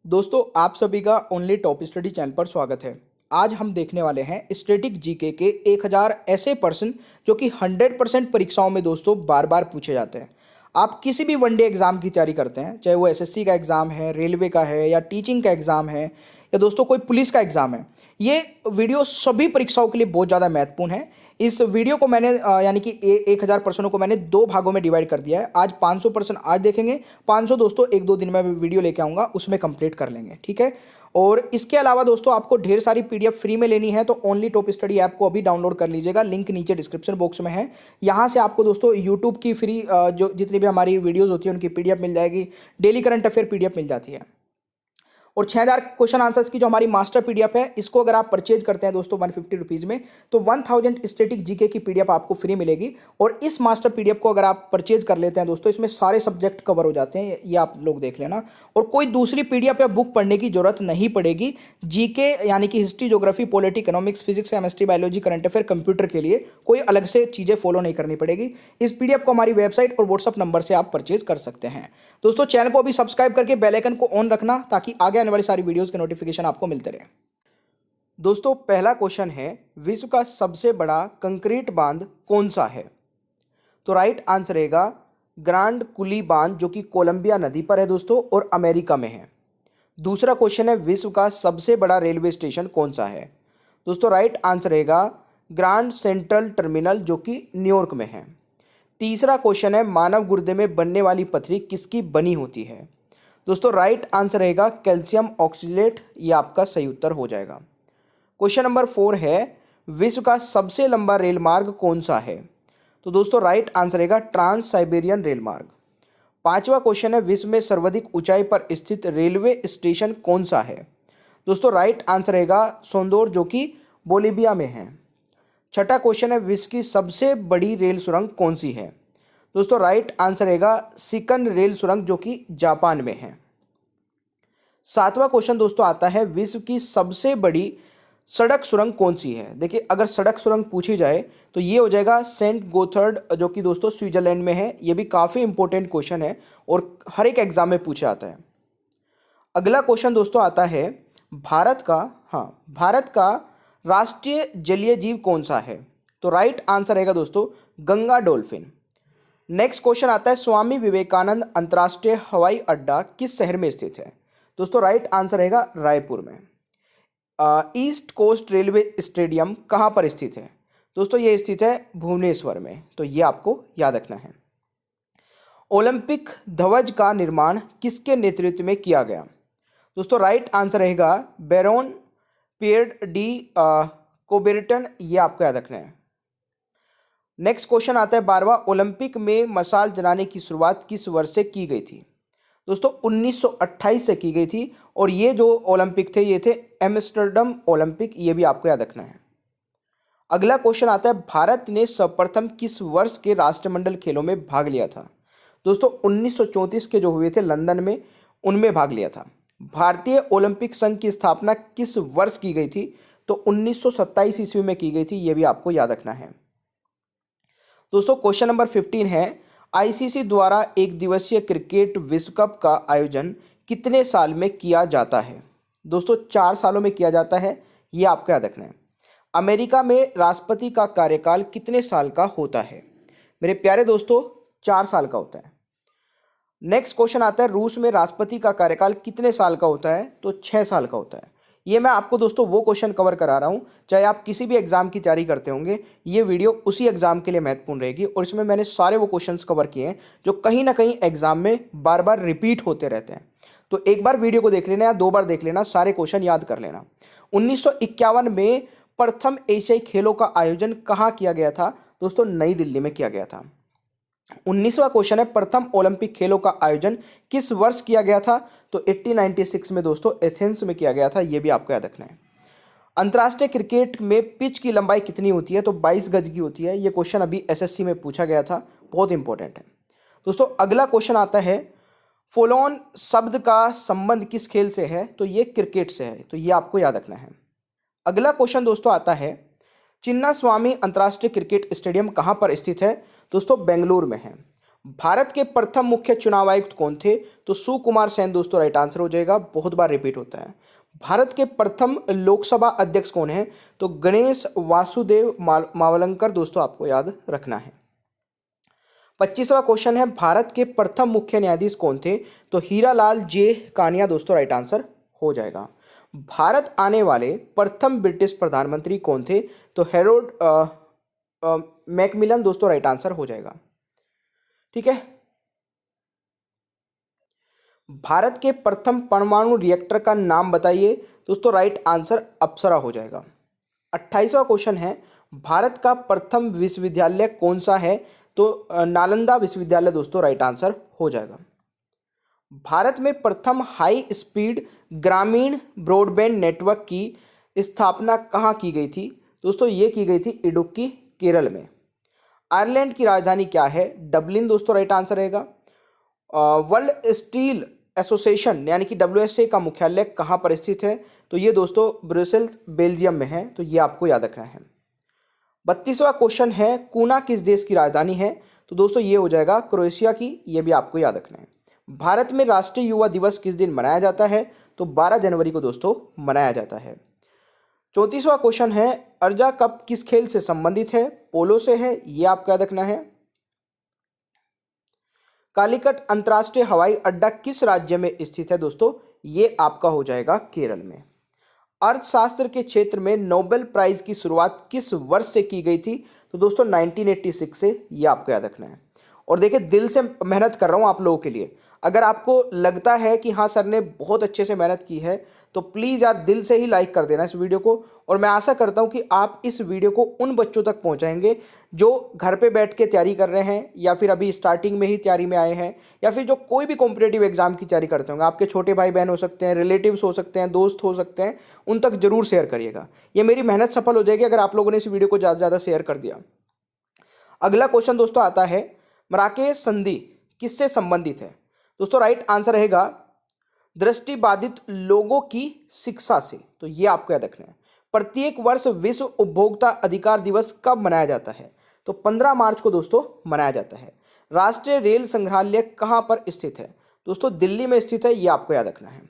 दोस्तों आप सभी का ओनली टॉप स्टडी चैनल पर स्वागत है। आज हम देखने वाले हैं स्टैटिक जीके के 1000 ऐसे प्रश्न जो कि 100% परीक्षाओं में दोस्तों बार बार पूछे जाते हैं। आप किसी भी वनडे एग्जाम की तैयारी करते हैं, चाहे वो एसएससी का एग्जाम है, रेलवे का है या टीचिंग का एग्जाम है या दोस्तों कोई पुलिस का एग्जाम है, ये वीडियो सभी परीक्षाओं के लिए बहुत ज़्यादा महत्वपूर्ण है। इस वीडियो को मैंने यानी कि 1000 प्रश्नों को मैंने दो भागों में डिवाइड कर दिया है। आज 500 प्रश्न आज देखेंगे, 500 दोस्तों एक दो दिन में मैं वीडियो लेके आऊँगा, उसमें कंप्लीट कर लेंगे, ठीक है। और इसके अलावा दोस्तों आपको ढेर सारी पीडीएफ फ्री में लेनी है तो ओनली टॉप स्टडी ऐप को अभी डाउनलोड कर लीजिएगा, लिंक नीचे डिस्क्रिप्शन बॉक्स में है। यहाँ से आपको दोस्तों यूट्यूब की फ्री जो जितनी भी हमारी वीडियोज़ होती है उनकी पीडीएफ मिल जाएगी, डेली करंट अफेयर पीडीएफ मिल जाती है। और 6000 क्वेश्चन आंसर्स की जो हमारी मास्टर पीडीएफ है, इसको अगर आप परचेज करते हैं दोस्तों 150 रुपीज़ में, तो 1000 स्टैटिक जीके की पीडीएफ आपको फ्री मिलेगी। और इस मास्टर पीडीएफ को अगर आप परचेज कर लेते हैं दोस्तों, इसमें सारे सब्जेक्ट कवर हो जाते हैं, ये आप लोग देख लेना। और कोई दूसरी पीडीएफ या बुक पढ़ने की जरूरत नहीं पड़ेगी। जीके यानी कि history, geography, polity, economics, physics, chemistry, biology, current affair, computer के लिए कोई अलग से चीज़ें फॉलो नहीं करनी पड़ेगी। इस पीडीएफ को हमारी वेबसाइट और व्हाट्सअप नंबर से आप परचेज कर सकते हैं। दोस्तों चैनल को अभी सब्सक्राइब करके बेल आइकन को ऑन रखना ताकि आगे आने वाली सारी वीडियोस के नोटिफिकेशन आपको मिलते रहे। दोस्तों पहला क्वेश्चन है, विश्व का सबसे बड़ा कंक्रीट बांध कौन सा है? तो राइट आंसर रहेगा ग्रांड कुली बांध, जो कि कोलंबिया नदी पर है दोस्तों और अमेरिका में है। दूसरा क्वेश्चन है, विश्व का सबसे बड़ा रेलवे स्टेशन कौन सा है? दोस्तों राइट आंसर रहेगा ग्रांड सेंट्रल टर्मिनल, जो कि न्यूयॉर्क में है। तीसरा क्वेश्चन है, मानव गुर्दे में बनने वाली पथरी किसकी बनी होती है? दोस्तों राइट आंसर रहेगा कैल्शियम ऑक्सलेट, ये आपका सही उत्तर हो जाएगा। क्वेश्चन नंबर 4 है, विश्व का सबसे लंबा रेल मार्ग कौन सा है? तो दोस्तों राइट आंसर रहेगा ट्रांस साइबेरियन रेल मार्ग। पांचवा क्वेश्चन है, विश्व में सर्वाधिक ऊंचाई पर स्थित रेलवे स्टेशन कौन सा है? दोस्तों राइट आंसर रहेगा सोंदोर, जो कि बोलिविया में है। छठा क्वेश्चन है, विश्व की सबसे बड़ी रेल सुरंग कौन सी है? दोस्तों राइट आंसर रहेगा सिकन रेल सुरंग, जो कि जापान में है। सातवां क्वेश्चन दोस्तों आता है, विश्व की सबसे बड़ी सड़क सुरंग कौन सी है? देखिए अगर सड़क सुरंग पूछी जाए तो ये हो जाएगा सेंट गोथर्ड, जो कि दोस्तों स्विट्जरलैंड में है। ये भी काफ़ी इंपॉर्टेंट क्वेश्चन है और हर एक एग्जाम में पूछा जाता है। अगला क्वेश्चन दोस्तों आता है, भारत का राष्ट्रीय जलीय जीव कौन सा है? तो राइट आंसर रहेगा दोस्तों गंगा डॉल्फिन। नेक्स्ट क्वेश्चन आता है, स्वामी विवेकानंद अंतर्राष्ट्रीय हवाई अड्डा किस शहर में स्थित है? दोस्तों राइट आंसर रहेगा रायपुर में। ईस्ट कोस्ट रेलवे स्टेडियम कहाँ पर स्थित है? दोस्तों ये स्थित है भुवनेश्वर में, तो ये आपको याद रखना है। ओलंपिक ध्वज का निर्माण किसके नेतृत्व में किया गया? दोस्तों राइट आंसर रहेगा बैरोन पियर्ड डी कोबेर्टन, ये आपको याद रखना है। नेक्स्ट क्वेश्चन आता है, 12वां ओलंपिक में मशाल जलाने की शुरुआत किस वर्ष से की गई थी? दोस्तों 1928 से की गई थी और ये जो ओलंपिक थे ये थे एम्स्टर्डम ओलंपिक, ये भी आपको याद रखना है। अगला क्वेश्चन आता है, भारत ने सर्वप्रथम किस वर्ष के राष्ट्रमंडल खेलों में भाग लिया था? दोस्तों 1934 के जो हुए थे लंदन में, उनमें भाग लिया था। भारतीय ओलंपिक संघ की स्थापना किस वर्ष की गई थी? तो 1927 ईस्वी में की गई थी, ये भी आपको याद रखना है। दोस्तों क्वेश्चन नंबर 15 है, आईसीसी द्वारा एक दिवसीय क्रिकेट विश्व कप का आयोजन कितने साल में किया जाता है? दोस्तों 4 सालों में किया जाता है, ये आपको याद रखना है। अमेरिका में राष्ट्रपति का कार्यकाल कितने साल का होता है? मेरे प्यारे दोस्तों 4 साल का होता है। नेक्स्ट क्वेश्चन आता है, रूस में राष्ट्रपति का कार्यकाल कितने साल का होता है? तो 6 साल का होता है। ये मैं आपको दोस्तों वो क्वेश्चन कवर करा रहा हूँ, चाहे आप किसी भी एग्जाम की तैयारी करते होंगे, ये वीडियो उसी एग्जाम के लिए महत्वपूर्ण रहेगी। और इसमें मैंने सारे वो क्वेश्चंस कवर किए हैं जो कहीं ना कहीं एग्जाम में बार बार रिपीट होते रहते हैं। तो एक बार वीडियो को देख लेना या 2 बार देख लेना, सारे क्वेश्चन याद कर लेना। 1951 में प्रथम एशियाई खेलों का आयोजन कहाँ किया गया था? दोस्तों नई दिल्ली में किया गया था। 19वां क्वेश्चन है, प्रथम ओलंपिक खेलों का आयोजन किस वर्ष किया गया था? तो 1896 में दोस्तों एथेंस में किया गया था, यह भी आपको याद रखना है। अंतर्राष्ट्रीय क्रिकेट में पिच की लंबाई कितनी होती है? तो 22 गज की होती है। यह क्वेश्चन अभी एसएससी में पूछा गया था, बहुत इंपॉर्टेंट है। दोस्तों अगला क्वेश्चन आता है, फॉलोऑन शब्द का संबंध किस खेल से है? तो ये क्रिकेट से है, तो ये आपको याद रखना है। अगला क्वेश्चन दोस्तों आता है, चिन्ना स्वामी अंतर्राष्ट्रीय क्रिकेट स्टेडियम कहाँ पर स्थित है? दोस्तों बेंगलुरु में है। भारत के प्रथम मुख्य चुनाव आयुक्त कौन थे? तो सुकुमार सेन दोस्तों राइट आंसर हो जाएगा, बहुत बार रिपीट होता है। भारत के प्रथम लोकसभा अध्यक्ष कौन है? तो गणेश वासुदेव मावलंकर दोस्तों आपको याद रखना है। 25वां क्वेश्चन है, भारत के प्रथम मुख्य न्यायाधीश कौन थे? तो हीरालाल जे कानिया दोस्तों राइट आंसर हो जाएगा। भारत आने वाले प्रथम ब्रिटिश प्रधानमंत्री कौन थे? तो हैरोल्ड मैकमिलन दोस्तों राइट आंसर हो जाएगा। ठीक है। भारत के प्रथम परमाणु रिएक्टर का नाम बताइए दोस्तों, राइट आंसर अप्सरा हो जाएगा। 28वां क्वेश्चन है, भारत का प्रथम विश्वविद्यालय कौन सा है? तो नालंदा विश्वविद्यालय दोस्तों राइट आंसर हो जाएगा। भारत में प्रथम हाई स्पीड ग्रामीण ब्रॉडबैंड नेटवर्क की स्थापना कहाँ की गई थी? दोस्तों ये की गई थी इडुक्की, केरल में। आयरलैंड की राजधानी क्या है? डबलिन दोस्तों राइट आंसर रहेगा। वर्ल्ड स्टील एसोसिएशन यानी कि WSA का मुख्यालय कहाँ पर स्थित है? तो ये दोस्तों ब्रुसेल्स बेल्जियम में है, तो ये आपको याद रखना है। 32वां क्वेश्चन है, कूना किस देश की राजधानी है? तो दोस्तों ये हो जाएगा क्रोएशिया की, ये भी आपको याद रखना है। भारत में राष्ट्रीय युवा दिवस किस दिन मनाया जाता है? तो 12 जनवरी को दोस्तों मनाया जाता है। 34वां क्वेश्चन है, अर्जा कप किस खेल से संबंधित है? पोलो से है, ये आपको याद रखना है। कालीकट अंतर्राष्ट्रीय हवाई अड्डा किस राज्य में स्थित है? दोस्तों ये आपका हो जाएगा केरल में। अर्थशास्त्र के क्षेत्र में नोबेल प्राइज की शुरुआत किस वर्ष से की गई थी? तो दोस्तों 1986 से, ये आपको याद रखना है। और देखिए दिल से मेहनत कर रहा हूँ आप लोगों के लिए, अगर आपको लगता है कि हाँ सर ने बहुत अच्छे से मेहनत की है तो प्लीज़ यार दिल से ही लाइक कर देना इस वीडियो को। और मैं आशा करता हूँ कि आप इस वीडियो को उन बच्चों तक पहुँचाएंगे जो घर पे बैठ के तैयारी कर रहे हैं, या फिर अभी स्टार्टिंग में ही तैयारी में आए हैं, या फिर जो कोई भी कॉम्पिटेटिव एग्जाम की तैयारी करते होंगे। आपके छोटे भाई बहन हो सकते हैं, रिलेटिव्स हो सकते हैं, दोस्त हो सकते हैं, उन तक जरूर शेयर करिएगा। ये मेरी मेहनत सफल हो जाएगी अगर आप लोगों ने इस वीडियो को ज़्यादा से ज़्यादा शेयर कर दिया। अगला क्वेश्चन दोस्तों आता है, मराकेश संधि किससे संबंधित है? दोस्तों राइट आंसर रहेगा दृष्टिबाधित लोगों की शिक्षा से, तो ये आपको याद रखना है। प्रत्येक वर्ष विश्व उपभोक्ता अधिकार दिवस कब मनाया जाता है? तो 15 मार्च को दोस्तों मनाया जाता है। राष्ट्रीय रेल संग्रहालय कहाँ पर स्थित है? दोस्तों दिल्ली में स्थित है, ये आपको याद रखना है।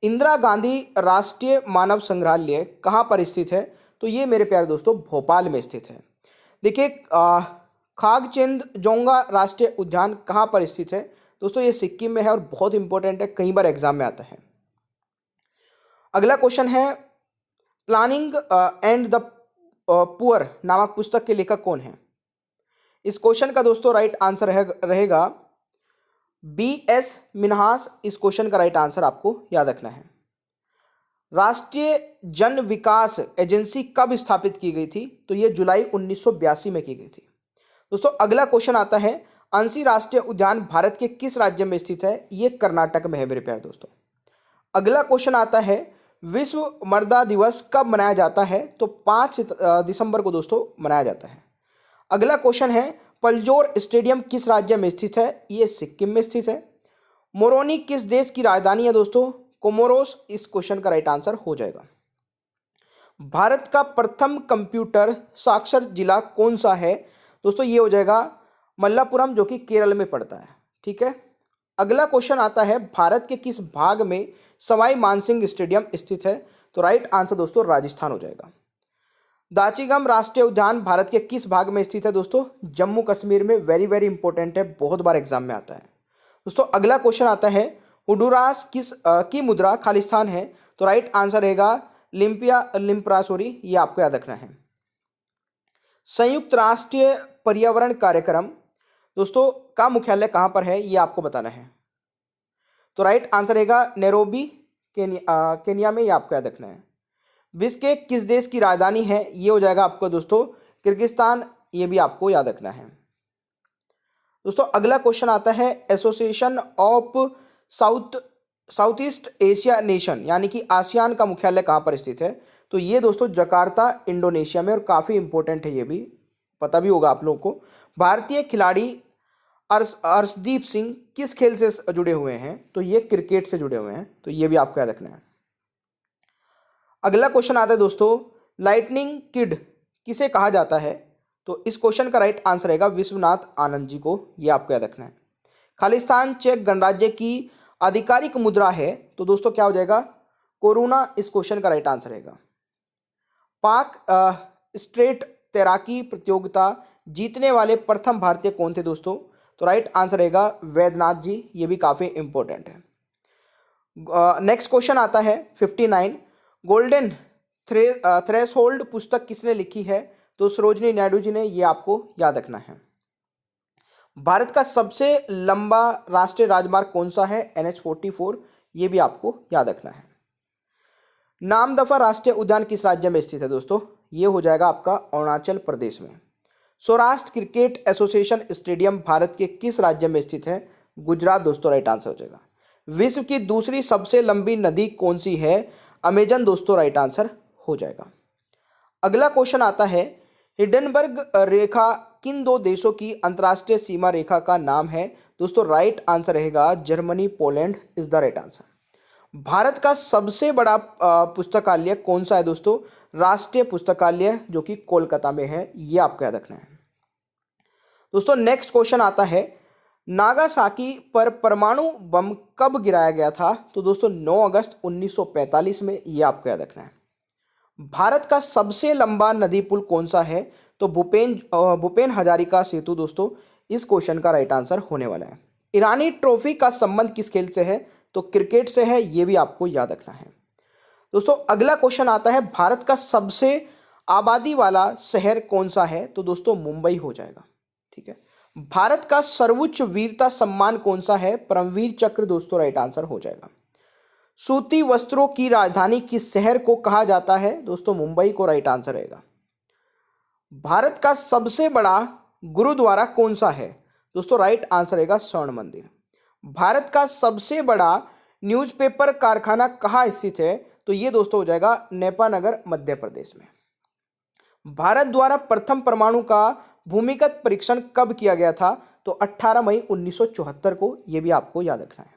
इंदिरा गांधी राष्ट्रीय मानव संग्रहालय कहाँ पर स्थित है? तो ये मेरे प्यारे दोस्तों भोपाल में स्थित है। देखिए खागचेंद जोंगा राष्ट्रीय उद्यान कहाँ पर स्थित है? दोस्तों ये सिक्किम में है और बहुत इंपॉर्टेंट है, कई बार एग्जाम में आता है। अगला क्वेश्चन है, प्लानिंग एंड द पुअर नामक पुस्तक के लेखक कौन है? इस क्वेश्चन का दोस्तों राइट आंसर रहेगा BS मिन्हास। इस क्वेश्चन का राइट आंसर आपको याद रखना है। राष्ट्रीय जन विकास एजेंसी कब स्थापित की गई थी? तो ये जुलाई 1982 में की गई थी। दोस्तों अगला क्वेश्चन आता है, अंशी राष्ट्रीय उद्यान भारत के किस राज्य में स्थित है? ये कर्नाटक में है मेरे प्यारे दोस्तों। अगला क्वेश्चन आता है, विश्व मृदा दिवस कब मनाया जाता है? तो 5 दिसंबर को दोस्तों मनाया जाता है। अगला क्वेश्चन है, पलजोर स्टेडियम किस राज्य में स्थित है? ये सिक्किम में स्थित है। मोरोनी किस देश की राजधानी है? दोस्तों कोमोरोस। इस क्वेश्चन का राइट आंसर हो जाएगा। भारत का प्रथम कंप्यूटर साक्षर जिला कौन सा है? दोस्तों ये हो जाएगा मल्लापुरम, जो कि केरल में पड़ता है। ठीक है। अगला क्वेश्चन आता है, भारत के किस भाग में सवाई मानसिंह स्टेडियम स्थित है? तो राइट आंसर दोस्तों राजस्थान हो जाएगा। दाचीगम राष्ट्रीय उद्यान भारत के किस भाग में स्थित है? दोस्तों जम्मू कश्मीर में। वेरी वेरी इंपॉर्टेंट है, बहुत बार एग्जाम में आता है। दोस्तों अगला क्वेश्चन आता है, हुडुरास किस की मुद्रा खालिस्तान है? तो राइट आंसर रहेगा लिम्प्रा, ये आपको याद रखना है। संयुक्त राष्ट्रीय पर्यावरण कार्यक्रम दोस्तों का मुख्यालय कहाँ पर है? ये आपको बताना है। तो राइट आंसर रहेगा नैरोबी, केनिया में, ये आपको याद रखना है। विश्व के किस देश की राजधानी है? ये हो जाएगा आपको दोस्तों किर्गिस्तान, ये भी आपको याद रखना है। दोस्तों अगला क्वेश्चन आता है, association of south east Asia nation यानी कि आसियान का मुख्यालय कहाँ पर स्थित है? तो ये दोस्तों जकार्ता इंडोनेशिया में, और काफ़ी इंपॉर्टेंट है, ये भी पता भी होगा आप लोगों को। भारतीय खिलाड़ी अर्शदीप सिंह किस खेल से जुड़े हुए हैं? तो ये क्रिकेट से जुड़े हुए हैं, तो ये भी आपको याद रखना है। अगला क्वेश्चन आता है दोस्तों, लाइटनिंग किड किसे कहा जाता है? तो इस क्वेश्चन का राइट आंसर रहेगा विश्वनाथ आनंद जी को, ये आपको याद रखना है। खालिस्तान चेक गणराज्य की आधिकारिक मुद्रा है, तो दोस्तों क्या हो जाएगा, कोरोना इस क्वेश्चन का राइट आंसर रहेगा। पाक स्ट्रेट तैराकी प्रतियोगिता जीतने वाले प्रथम भारतीय कौन थे दोस्तों, तो राइट आंसर रहेगा वैद्यनाथ जी, ये भी काफ़ी इंपॉर्टेंट है। नेक्स्ट क्वेश्चन आता है 59, गोल्डन थ्रेशोल्ड पुस्तक किसने लिखी है, तो सरोजिनी नायडू जी ने, ये आपको याद रखना है। भारत का सबसे लंबा राष्ट्रीय राजमार्ग कौन सा है, NH-44, ये भी आपको याद रखना है। नामदफा राष्ट्रीय उद्यान किस राज्य में स्थित है दोस्तों, ये हो जाएगा आपका अरुणाचल प्रदेश में। Saurashtra cricket association stadium Bharat के किस राज्य में स्थित है, गुजरात दोस्तों, राइट आंसर हो जाएगा। विश्व की दूसरी सबसे लंबी नदी कौन सी है, अमेजन दोस्तों, राइट आंसर हो जाएगा। अगला क्वेश्चन आता है, हिंडनबर्ग रेखा किन दो देशों की अंतर्राष्ट्रीय सीमा रेखा का नाम है, दोस्तों राइट आंसर रहेगा Germany Poland is the right answer. Bharat का सबसे बड़ा पुस्तकालय कौन सा है दोस्तों, राष्ट्रीय पुस्तकालय जो कि कोलकाता में है, ये आपको याद रखना है। दोस्तों नेक्स्ट क्वेश्चन आता है, नागासाकी पर परमाणु बम कब गिराया गया था, तो दोस्तों 9 अगस्त 1945 में, ये आपको याद रखना है। भारत का सबसे लंबा नदी पुल कौन सा है, तो भूपेन हजारिका सेतु दोस्तों, इस क्वेश्चन का राइट आंसर होने वाला है। ईरानी ट्रॉफी का संबंध किस खेल से है, तो क्रिकेट से है, ये भी आपको याद रखना है। दोस्तों अगला क्वेश्चन आता है, भारत का सबसे आबादी वाला शहर कौन सा है, तो दोस्तों मुंबई हो जाएगा। ठीक है। भारत का सर्वोच्च वीरता सम्मान कौन सा है, परमवीर चक्र दोस्तों, राइट आंसर हो जाएगा। सूती वस्त्रों की राजधानी किस शहर को कहा जाता है, दोस्तों मुंबई को राइट आंसर रहेगा। भारत का सबसे बड़ा गुरुद्वारा कौन सा है, दोस्तों राइट आंसर रहेगा स्वर्ण मंदिर। भारत का सबसे बड़ा न्यूज़पेपर कारखाना कहाँ स्थित है, तो ये दोस्तों हो जाएगा नेपानगर मध्य प्रदेश में। भारत द्वारा प्रथम परमाणु का भूमिगत परीक्षण कब किया गया था, तो 18 मई 1974 को, ये भी आपको याद रखना है।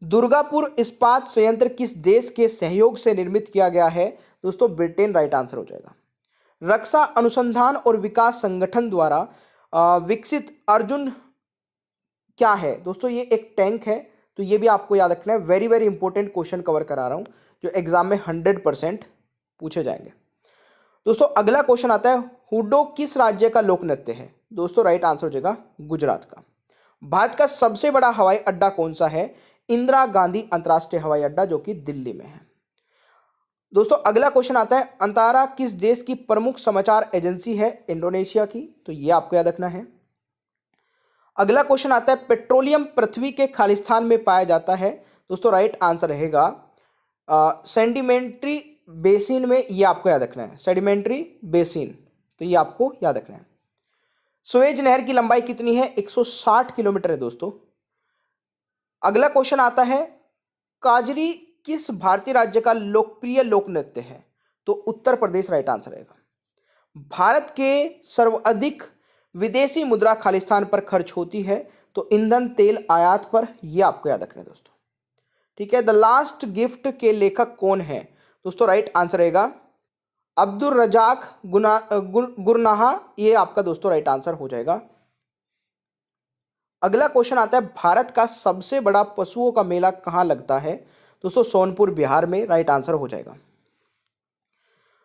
दुर्गापुर इस्पात संयंत्र किस देश के सहयोग से निर्मित किया गया है, दोस्तों ब्रिटेन, राइट आंसर हो जाएगा। रक्षा अनुसंधान और विकास संगठन द्वारा विकसित अर्जुन क्या है, दोस्तों ये एक टैंक है, तो ये भी आपको याद रखना है। Very very important question cover करा रहा हूं जो एग्जाम में 100% पूछे जाएंगे। दोस्तों अगला क्वेश्चन आता है, हुडो किस राज्य का लोक नृत्य है, दोस्तों राइट आंसर हो जाएगा गुजरात का। भारत का सबसे बड़ा हवाई अड्डा कौन सा है, इंदिरा गांधी अंतर्राष्ट्रीय हवाई अड्डा जो कि दिल्ली में है। दोस्तों अगला क्वेश्चन आता है, अंतारा किस देश की प्रमुख समाचार एजेंसी है, इंडोनेशिया की, तो ये आपको याद रखना है। अगला क्वेश्चन आता है, पेट्रोलियम पृथ्वी के खालिस्तान में पाया जाता है, दोस्तों राइट आंसर रहेगा सेडिमेंट्री बेसिन में, ये आपको याद रखना है, सेडिमेंट्री बेसिन, तो ये आपको याद रखना है। सुएज नहर की लंबाई कितनी है, 160 किलोमीटर है दोस्तों। अगला क्वेश्चन आता है, काजरी किस भारतीय राज्य का लोकप्रिय लोक नृत्य है, तो उत्तर प्रदेश राइट आंसर रहेगा। भारत के सर्वाधिक विदेशी मुद्रा खालिस्तान पर खर्च होती है, तो ईंधन तेल आयात पर, यह आपको याद रखना है दोस्तों। ठीक है। द लास्ट गिफ्ट के लेखक कौन है, दोस्तों राइट आंसर रहेगा अब्दुल रजाक गुरनाहा, ये आपका दोस्तों राइट आंसर हो जाएगा। अगला क्वेश्चन आता है, भारत का सबसे बड़ा पशुओं का मेला कहां लगता है, दोस्तों सोनपुर बिहार में, राइट आंसर हो जाएगा।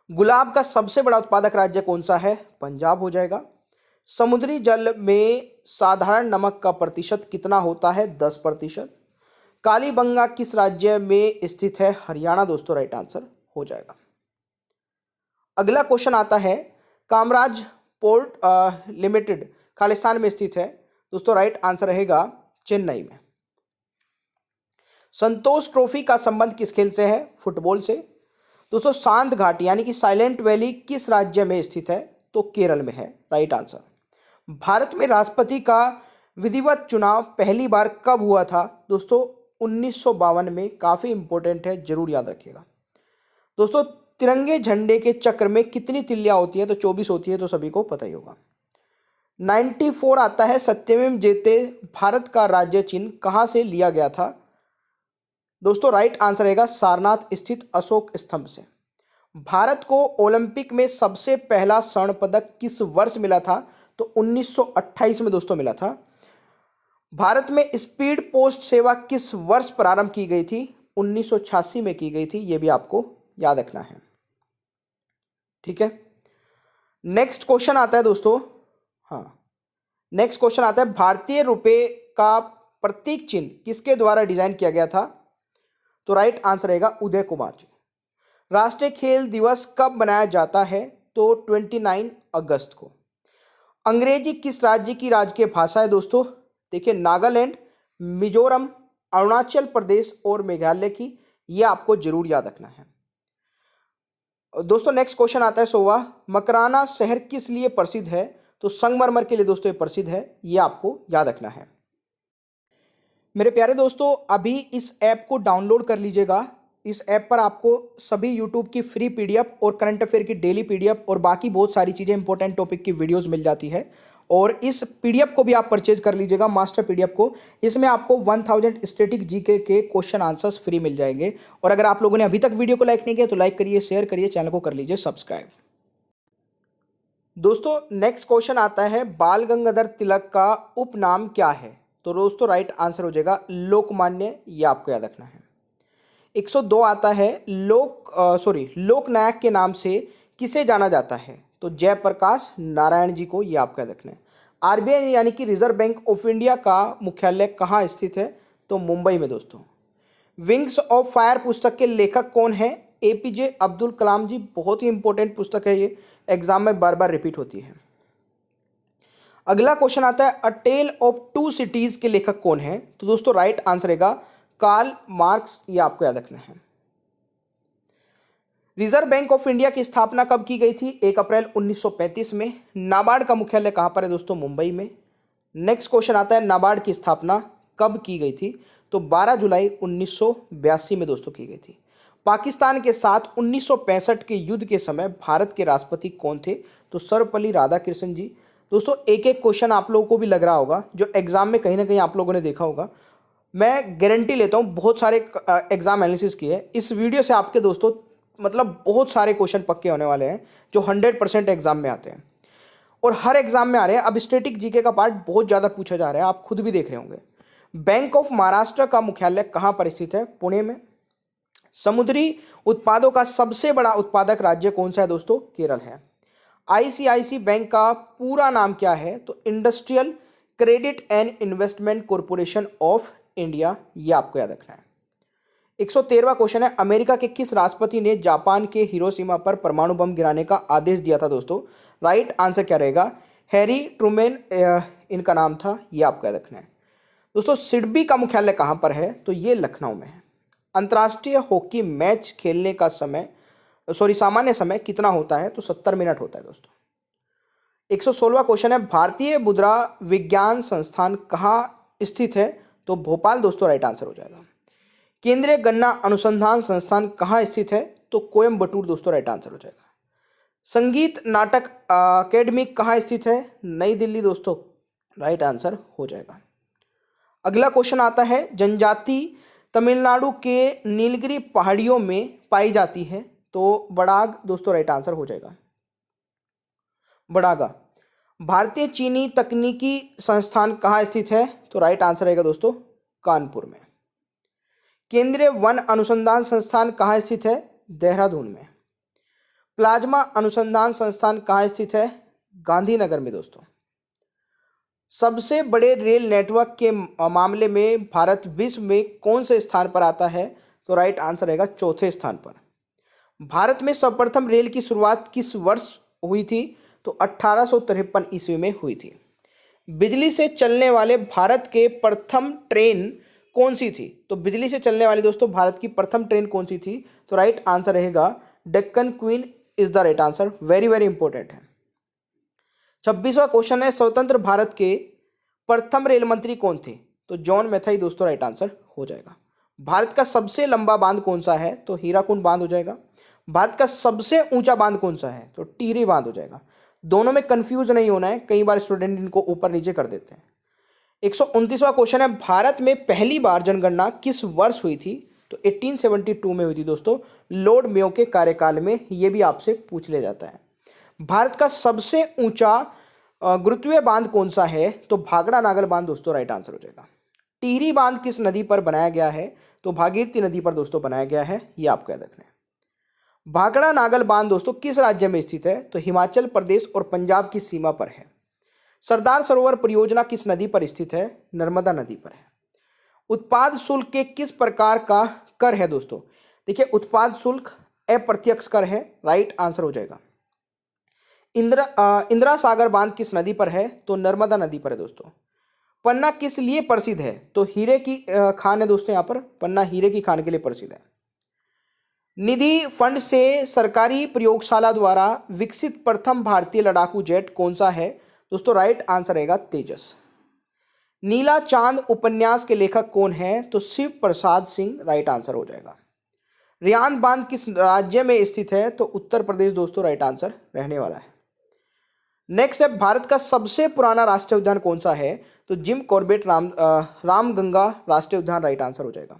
गुलाब का सबसे बड़ा उत्पादक राज्य कौन सा है, पंजाब हो जाएगा। समुद्री जल में साधारण नमक का प्रतिशत कितना होता है, 10%। कालीबंगा किस राज्य में स्थित है, हरियाणा दोस्तों राइट आंसर हो जाएगा। अगला क्वेश्चन आता है, कामराज पोर्ट लिमिटेड खालिस्तान में स्थित है, दोस्तों राइट आंसर रहेगा चेन्नई में। संतोष ट्रॉफी का संबंध किस खेल से है, फुटबॉल से। दोस्तों सांत घाटी यानी कि साइलेंट वैली किस राज्य में स्थित है, तो केरल में है, राइट आंसर। भारत में राष्ट्रपति का विधिवत चुनाव पहली बार कब हुआ था, दोस्तों 1952 में, काफी इंपॉर्टेंट है, जरूर याद रखिएगा। दोस्तों तिरंगे झंडे के चक्र में कितनी तिल्लियां होती हैं, तो 24 होती है, तो सभी को पता ही होगा। 94 आता है, सत्यमेव जयते भारत का राज्य चिन्ह कहां से लिया गया था, दोस्तों राइट आंसर रहेगा सारनाथ स्थित अशोक स्तंभ से। भारत को ओलंपिक में सबसे पहला स्वर्ण पदक किस वर्ष मिला था? तो 1928 में दोस्तों मिला था। भारत में स्पीड पोस्ट सेवा किस वर्ष प्रारंभ की गई थी? 1986 में की गई थी। यह भी आपको याद रखना है। ठीक है, नेक्स्ट क्वेश्चन आता है दोस्तों। हाँ, नेक्स्ट क्वेश्चन आता है, भारतीय रुपए का प्रतीक चिन्ह किसके द्वारा डिजाइन किया गया था? तो राइट आंसर रहेगा उदय कुमार जी। राष्ट्रीय खेल दिवस कब मनाया जाता है? तो 29 अगस्त को। अंग्रेजी किस राज्य की राजकीय भाषा है दोस्तों? देखिए, नागालैंड, मिजोरम, अरुणाचल प्रदेश और मेघालय की। यह आपको जरूर याद रखना है दोस्तों। नेक्स्ट क्वेश्चन आता है 16वां, मकराना शहर किस लिए प्रसिद्ध है? तो संगमरमर के लिए दोस्तों ये प्रसिद्ध है। यह आपको याद रखना है। मेरे प्यारे दोस्तों, अभी इस ऐप को डाउनलोड कर लीजिएगा। इस ऐप पर आपको सभी यूट्यूब की फ्री पीडीएफ और करंट अफेयर की डेली पीडीएफ और बाकी बहुत सारी चीज़ें इंपॉर्टेंट टॉपिक की वीडियोस मिल जाती है। और इस पीडीएफ को भी आप परचेज कर लीजिएगा, मास्टर पीडीएफ को। इसमें आपको 1000 स्टैटिक जीके के क्वेश्चन आंसर्स फ्री मिल जाएंगे। और अगर आप लोगों ने अभी तक वीडियो को लाइक नहीं किया तो लाइक करिए, शेयर करिए, चैनल को कर लीजिए सब्सक्राइब। दोस्तों नेक्स्ट क्वेश्चन आता है, बाल गंगाधर तिलक का उपनाम क्या है? तो दोस्तों राइट आंसर हो जाएगा लोकमान्य। ये आपको याद रखना है। 102 आता है, लोकनायक के नाम से किसे जाना जाता है? तो जयप्रकाश नारायण जी को। ये आपको याद रखना है। आरबीआई यानी कि रिजर्व बैंक ऑफ इंडिया का मुख्यालय कहाँ स्थित है? तो मुंबई में दोस्तों। विंग्स ऑफ फायर पुस्तक के लेखक कौन है? एपीजे अब्दुल कलाम जी। बहुत ही इंपॉर्टेंट पुस्तक है ये, एग्जाम में बार बार रिपीट होती है। अगला क्वेश्चन आता है, अ टेल ऑफ टू सिटीज के लेखक कौन है? तो दोस्तों राइट आंसर रहेगा कार्ल मार्क्स। ये आपको याद रखना है। रिजर्व बैंक ऑफ इंडिया की स्थापना कब की गई थी? 1 अप्रैल 1935 में। नाबार्ड का मुख्यालय कहां पर है दोस्तों? मुंबई में। नेक्स्ट क्वेश्चन आता है, नाबार्ड की स्थापना कब की गई थी? तो 12 जुलाई 1982 में दोस्तों की गई थी। पाकिस्तान के साथ 1965 के युद्ध के समय भारत के राष्ट्रपति कौन थे? तो सर्वपल्ली राधाकृष्णन जी। दोस्तों एक एक क्वेश्चन आप लोगों को भी लग रहा होगा, जो एग्जाम में कहीं ना कहीं आप लोगों ने देखा होगा। मैं गारंटी लेता हूँ, बहुत सारे एग्जाम एनालिसिस किए हैं। इस वीडियो से आपके दोस्तों मतलब बहुत सारे क्वेश्चन पक्के होने वाले हैं जो 100% एग्जाम में आते हैं और हर एग्जाम में आ रहे हैं। अब स्टैटिक जीके का पार्ट बहुत ज़्यादा पूछा जा रहा है, आप खुद भी देख रहे होंगे। बैंक ऑफ महाराष्ट्र का मुख्यालय कहाँ पर स्थित है? पुणे में। समुद्री उत्पादों का सबसे बड़ा उत्पादक राज्य कौन सा है दोस्तों? केरल है। आईसीआईसी बैंक का पूरा नाम क्या है? तो industrial credit and investment corporation of India. ये आपको याद रखना है। 113वां क्वेश्चन है, अमेरिका के किस राष्ट्रपति ने जापान के हिरोशिमा पर परमाणु बम गिराने का आदेश दिया था दोस्तों? राइट आंसर क्या रहेगा? हैरी ट्रूमैन इनका नाम था। ये आपको याद रखना है। दोस्तों सिडबी का मुख्यालय कहाँ पर है? तो ये लखनऊ में है। अंतर्राष्ट्रीय हॉकी मैच खेलने का सामान्य समय कितना होता है? तो 70 मिनट होता है दोस्तों। 116वां क्वेश्चन है, भारतीय मुद्रा विज्ञान संस्थान कहाँ स्थित है? तो भोपाल दोस्तों राइट आंसर हो जाएगा। केंद्रीय गन्ना अनुसंधान संस्थान कहाँ स्थित है? तो कोयम्बटूर दोस्तों राइट आंसर हो जाएगा। संगीत नाटक अकेडमी कहाँ स्थित है? नई दिल्ली दोस्तों राइट आंसर हो जाएगा। अगला क्वेश्चन आता है, जनजाति तमिलनाडु के नीलगिरी पहाड़ियों में पाई जाती है? तो बड़ाग दोस्तों राइट आंसर हो जाएगा। बड़ागा। भारतीय चीनी तकनीकी संस्थान कहाँ स्थित है? तो राइट आंसर रहेगा दोस्तों कानपुर में। केंद्रीय वन अनुसंधान संस्थान कहाँ स्थित है? देहरादून में। प्लाज्मा अनुसंधान संस्थान कहाँ स्थित है? गांधीनगर में दोस्तों। सबसे बड़े रेल नेटवर्क के मामले में भारत विश्व में कौन से स्थान पर आता है? तो राइट आंसर रहेगा चौथे स्थान पर। भारत में सर्वप्रथम रेल की शुरुआत किस वर्ष हुई थी? तो 1853 ईस्वी में हुई थी। बिजली से चलने वाले भारत के प्रथम ट्रेन कौन सी थी? तो बिजली से चलने वाली दोस्तों भारत की प्रथम ट्रेन कौन सी थी? तो राइट आंसर रहेगा Deccan queen is the right answer. Very very important है। 26वां क्वेश्चन है, स्वतंत्र भारत के प्रथम रेल मंत्री कौन थे? तो जॉन मैथाई दोस्तों राइट आंसर हो जाएगा। भारत का सबसे लंबा बांध कौन सा है? तो हीराकुंड बांध हो जाएगा। भारत का सबसे ऊंचा बांध कौन सा है? तो टिहरी बांध हो जाएगा। दोनों में कंफ्यूज नहीं होना है, कई बार स्टूडेंट इनको ऊपर नीचे कर देते हैं। 129वां क्वेश्चन है, भारत में पहली बार जनगणना किस वर्ष हुई थी? तो 1872 में हुई थी दोस्तों, लॉर्ड मेयो के कार्यकाल में। ये भी आपसे पूछ लिया जाता है। भारत का सबसे ऊंचा गुरुत्वीय बांध कौन सा है? तो भाखड़ा नागल बांध दोस्तों राइट आंसर हो जाएगा। टिहरी बांध किस नदी पर बनाया गया है? तो भागीरथी नदी पर दोस्तों बनाया गया है, ये आपको याद रखना है। भाखड़ा नागल बांध दोस्तों किस राज्य में स्थित है? तो हिमाचल प्रदेश और पंजाब की सीमा पर है। सरदार सरोवर परियोजना किस नदी पर स्थित है? नर्मदा नदी पर है। उत्पाद शुल्क के किस प्रकार का कर है दोस्तों? देखिए, उत्पाद शुल्क अप्रत्यक्ष कर है, राइट आंसर हो जाएगा। इंदिरा सागर बांध किस नदी पर है? तो नर्मदा नदी पर है दोस्तों। पन्ना किस लिए प्रसिद्ध है? तो हीरे की खान है दोस्तों, यहाँ पर पन्ना हीरे की खान के लिए प्रसिद्ध है। निधि फंड से सरकारी प्रयोगशाला द्वारा विकसित प्रथम भारतीय लड़ाकू जेट कौन सा है? दोस्तों राइट आंसर रहेगा तेजस। नीला चांद उपन्यास के लेखक कौन है? तो शिव प्रसाद सिंह, राइट आंसर हो जाएगा। रियान बांध किस राज्य में स्थित है? तो उत्तर प्रदेश दोस्तों राइट आंसर रहने वाला है। नेक्स्ट है, भारत का सबसे पुराना राष्ट्रीय उद्यान कौन सा है? तो जिम कॉर्बेट रामगंगा राष्ट्रीय उद्यान, राइट आंसर हो जाएगा।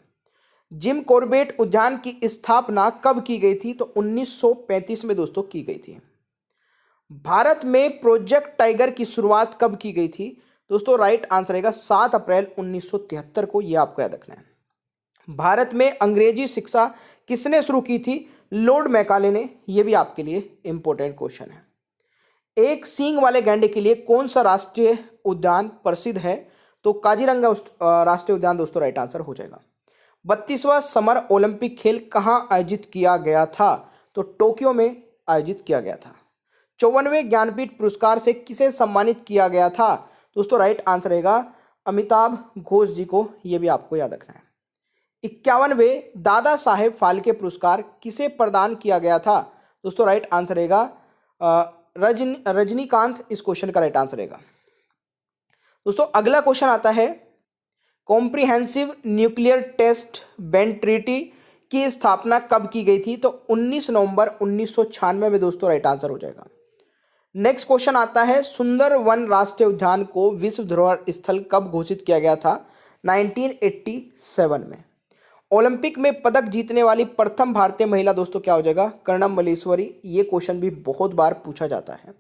जिम कॉर्बेट उद्यान की स्थापना कब की गई थी? तो 1935 में दोस्तों की गई थी। भारत में प्रोजेक्ट टाइगर की शुरुआत कब की गई थी? दोस्तों राइट आंसर रहेगा 7 अप्रैल 1973 को, यह आपको याद रखना है। भारत में अंग्रेजी शिक्षा किसने शुरू की थी? लॉर्ड मैकाले ने, यह भी आपके लिए इंपॉर्टेंट क्वेश्चन है। एक सींग वाले गैंडे के लिए कौन सा राष्ट्रीय उद्यान प्रसिद्ध है? तो काजीरंगा राष्ट्रीय उद्यान दोस्तों राइट आंसर हो जाएगा। 32वां समर ओलंपिक खेल कहाँ आयोजित किया गया था? तो टोक्यो में आयोजित किया गया था। 54वें ज्ञानपीठ पुरस्कार से किसे सम्मानित किया गया था? दोस्तों राइट आंसर रहेगा अमिताभ घोष जी को, यह भी आपको याद रखना है। 51वें दादा साहेब फाल्के पुरस्कार किसे प्रदान किया गया था? दोस्तों राइट आंसर रहेगा रजनीकांत, इस क्वेश्चन का राइट आंसर रहेगा। दोस्तों अगला क्वेश्चन आता है, comprehensive nuclear test ban treaty की स्थापना कब की गई थी? तो 19 नवंबर 1996 में दोस्तों राइट आंसर हो जाएगा। नेक्स्ट क्वेश्चन आता है, सुंदरवन राष्ट्रीय उद्यान को विश्व धरोहर स्थल कब घोषित किया गया था? 1987 में। ओलंपिक में पदक जीतने वाली प्रथम भारतीय महिला दोस्तों क्या हो जाएगा? कर्णम मल्लेश्वरी। ये क्वेश्चन भी बहुत बार पूछा जाता है।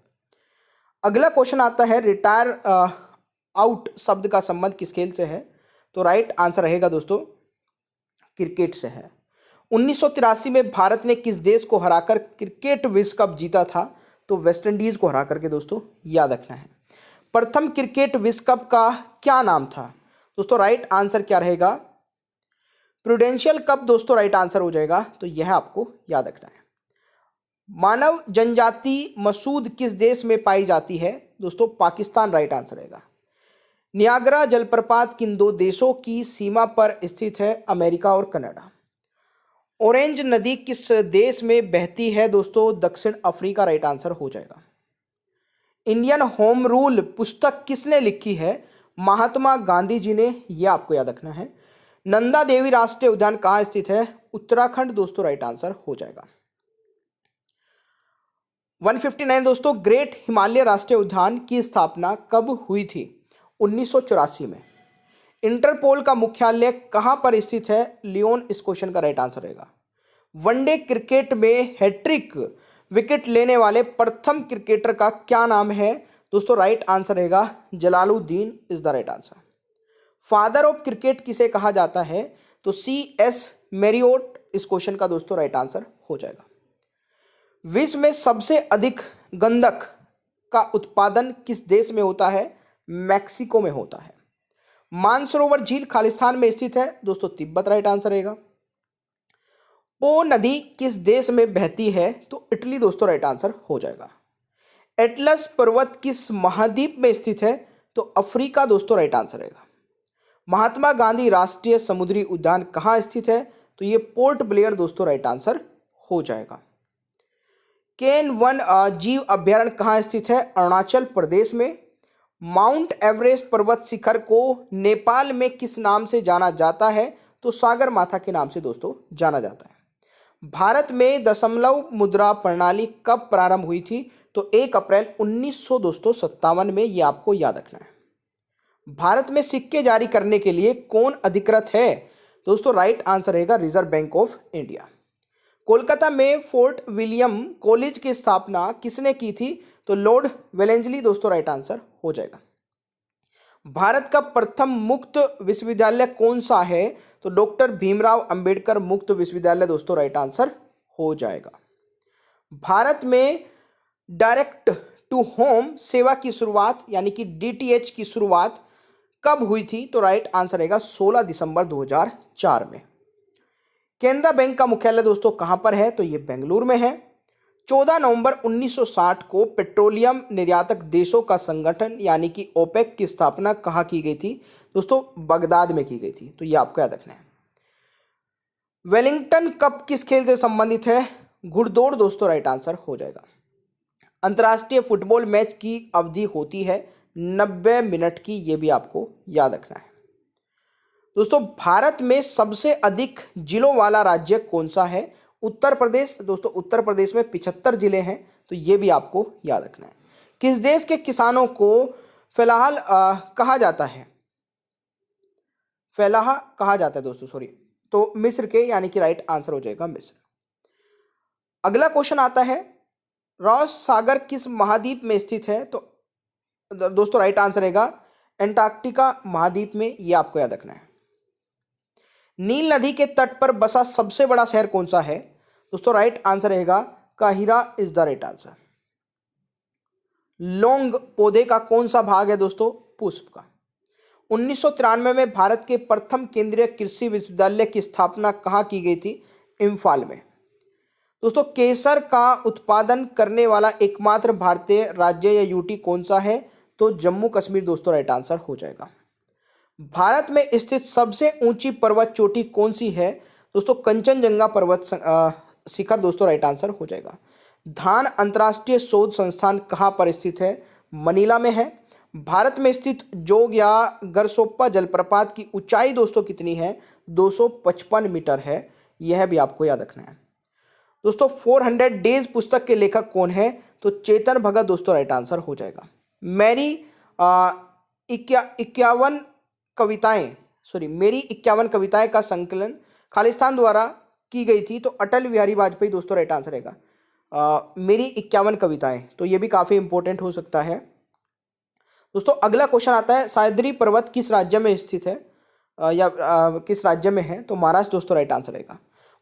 अगला क्वेश्चन आता है, रिटायर आउट शब्द का संबंध किस खेल से है? तो राइट आंसर रहेगा दोस्तों क्रिकेट से है। 1983 में भारत ने किस देश को हराकर क्रिकेट विश्व कप जीता था? तो वेस्ट इंडीज को हरा करके दोस्तों, याद रखना है। प्रथम क्रिकेट विश्व कप का क्या नाम था? दोस्तों राइट आंसर क्या रहेगा? प्रूडेंशियल कप दोस्तों राइट आंसर हो जाएगा, तो यह आपको याद रखना है। मानव जनजाति मसूद किस देश में पाई जाती है? दोस्तों पाकिस्तान, राइट आंसर रहेगा। नियाग्रा जलप्रपात किन दो देशों की सीमा पर स्थित है? अमेरिका और कनाडा। ऑरेंज नदी किस देश में बहती है? दोस्तों दक्षिण अफ्रीका, राइट आंसर हो जाएगा। इंडियन होम रूल पुस्तक किसने लिखी है? महात्मा गांधी जी ने, यह आपको याद रखना है। नंदा देवी राष्ट्रीय उद्यान कहाँ स्थित है? उत्तराखंड दोस्तों राइट आंसर हो जाएगा। 159 दोस्तों, ग्रेट हिमालय राष्ट्रीय उद्यान की स्थापना कब हुई थी? 1984 में। इंटरपोल का मुख्यालय कहां पर स्थित है? लियोन, इस क्वेश्चन का राइट आंसर रहेगा। वनडे क्रिकेट में हैट्रिक विकेट लेने वाले प्रथम क्रिकेटर का क्या नाम है? दोस्तों राइट आंसर रहेगा Jalaluddin, is the right answer. Father of cricket किसे कहा जाता है? तो CS मैरियोट, इस क्वेश्चन का दोस्तों राइट आंसर हो जाएगा। विश्व में सबसे अधिक गंधक का उत्पादन किस देश में होता है? मैक्सिको में होता है। मानसरोवर झील खालिस्तान में स्थित है? दोस्तों तिब्बत, राइट आंसर रहेगा। पो नदी किस देश में बहती है? तो इटली दोस्तों राइट आंसर हो जाएगा। एटलस पर्वत किस महाद्वीप में स्थित है? तो अफ्रीका दोस्तों राइट आंसर रहेगा। महात्मा गांधी राष्ट्रीय समुद्री उद्यान कहाँ स्थित है? तो ये पोर्ट ब्लेयर दोस्तों राइट आंसर हो जाएगा। केन वन जीव अभ्यारण्य कहाँ स्थित है? अरुणाचल प्रदेश में। माउंट एवरेस्ट पर्वत शिखर को नेपाल में किस नाम से जाना जाता है? तो सागर माथा के नाम से दोस्तों जाना जाता है। भारत में दशमलव मुद्रा प्रणाली कब प्रारंभ हुई थी? तो 1 अप्रैल 1957 में, ये आपको याद रखना है। भारत में सिक्के जारी करने के लिए कौन अधिकृत है? दोस्तों राइट आंसर रहेगा reserve bank of India. Kolkata में फोर्ट विलियम कॉलेज की स्थापना किसने की थी? तो लॉर्ड वेलेंसली दोस्तों राइट आंसर हो जाएगा। भारत का प्रथम मुक्त विश्वविद्यालय कौन सा है? तो डॉक्टर भीमराव अंबेडकर मुक्त विश्वविद्यालय दोस्तों राइट आंसर हो जाएगा। भारत में डायरेक्ट टू होम सेवा की शुरुआत यानी कि डीटीएच की शुरुआत कब हुई थी? तो राइट आंसर रहेगा 16 दिसंबर 2004 में। केनरा बैंक का मुख्यालय दोस्तों कहां पर है? तो ये बेंगलुरु में है। 14 नवंबर 1960 को पेट्रोलियम निर्यातक देशों का संगठन यानी कि ओपेक की स्थापना कहाँ की गई थी? दोस्तों बगदाद में की गई थी, तो ये आपको याद रखना है। वेलिंगटन कप किस खेल से संबंधित है? घुड़दौड़ दोस्तों राइट आंसर हो जाएगा। अंतर्राष्ट्रीय फुटबॉल मैच की अवधि होती है 90 मिनट की, ये भी आपको याद रखना है। दोस्तों भारत में सबसे अधिक जिलों वाला राज्य कौन सा है? उत्तर प्रदेश। दोस्तों उत्तर प्रदेश में 75 जिले हैं, तो ये भी आपको याद रखना है। किस देश के किसानों को फिलहाल कहा जाता है? फलाहा कहा जाता है दोस्तों, सॉरी, तो मिस्र के, यानी कि राइट आंसर हो जाएगा मिस्र। अगला क्वेश्चन आता है, रॉस सागर किस महाद्वीप में स्थित है? तो दोस्तों राइट आंसर रहेगा एंटार्क्टिका महाद्वीप में, ये आपको याद रखना है। नील नदी के तट पर बसा सबसे बड़ा शहर कौन सा है? दोस्तों राइट आंसर रहेगा Cairo is the right answer. लौंग पौधे का कौन सा भाग है? दोस्तों पुष्प का। 1993 में भारत के प्रथम केंद्रीय कृषि विश्वविद्यालय की स्थापना कहाँ की गई थी? इम्फाल में। दोस्तों केसर का उत्पादन करने वाला एकमात्र भारतीय राज्य या यूटी कौन सा है? तो जम्मू कश्मीर दोस्तों राइट आंसर हो जाएगा। भारत में स्थित सबसे ऊंची पर्वत चोटी कौन सी है? दोस्तों कंचनजंगा पर्वत शिखर दोस्तों राइट आंसर हो जाएगा। धान अंतर्राष्ट्रीय शोध संस्थान कहाँ पर स्थित है? मनीला में है। भारत में स्थित जोग या गरसोप्पा जलप्रपात की ऊंचाई दोस्तों कितनी है? 255 मीटर है, यह भी आपको याद रखना है। दोस्तों 400 डेज पुस्तक के लेखक कौन है? तो चेतन भगत दोस्तों राइट आंसर हो जाएगा। मेरी 51 कविताएं, मेरी 51 कविताएं का संकलन खालिस्तान द्वारा की गई थी, तो अटल बिहारी वाजपेयी दोस्तों राइट आंसर रहेगा। मेरी 51 कविताएं, तो ये भी काफ़ी इंपॉर्टेंट हो सकता है। दोस्तों अगला क्वेश्चन आता है, सह्याद्री पर्वत किस राज्य में स्थित है या किस राज्य में है? तो महाराष्ट्र दोस्तों राइट आंसर रहेगा।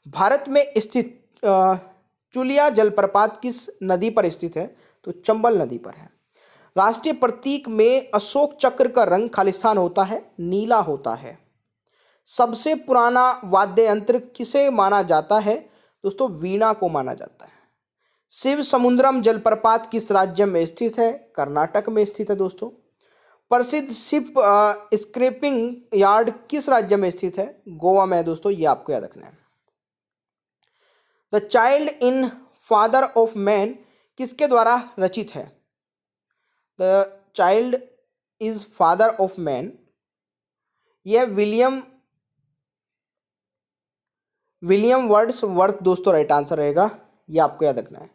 भारत में स्थित चुलिया जलप्रपात किस नदी पर स्थित है? तो चंबल नदी पर है। राष्ट्रीय प्रतीक में अशोक चक्र का रंग खालिस्तान होता है, नीला होता है। सबसे पुराना वाद्य यंत्र किसे माना जाता है? दोस्तों वीणा को माना जाता है। शिव समुद्रम जलप्रपात किस राज्य में स्थित है? कर्नाटक में स्थित है दोस्तों। प्रसिद्ध शिप स्क्रैपिंग यार्ड किस राज्य में स्थित है? गोवा में है दोस्तों, ये आपको याद रखना है। The child in father of man किसके द्वारा रचित है? The child is father of man, यह विलियम वर्ड्सवर्थ दोस्तों राइट आंसर रहेगा, यह आपको याद रखना है।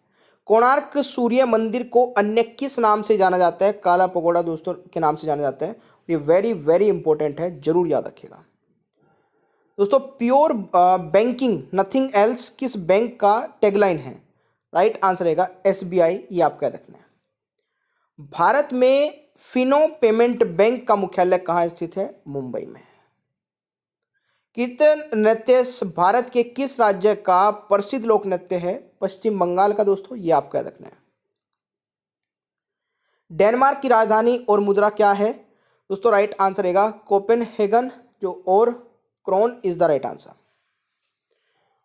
कोणार्क सूर्य मंदिर को अन्य किस नाम से जाना जाता है? काला पगोड़ा दोस्तों के नाम से जाना जाता है। ये वेरी वेरी इंपॉर्टेंट है, जरूर याद रखिएगा। दोस्तों प्योर बैंकिंग नथिंग एल्स किस बैंक का टैगलाइन है? राइट आंसर रहेगा एसबीआई, ये आपको याद रखना है। भारत में फिनो पेमेंट बैंक का मुख्यालय कहाँ स्थित है? मुंबई में। कीर्तन नृत्य भारत के किस राज्य का प्रसिद्ध लोक नृत्य है? पश्चिम बंगाल का दोस्तों, ये आपको याद रखना है। डेनमार्क की राजधानी और मुद्रा क्या है? दोस्तों राइट आंसर रहेगा कोपेनहेगन, जो और krone is the right answer.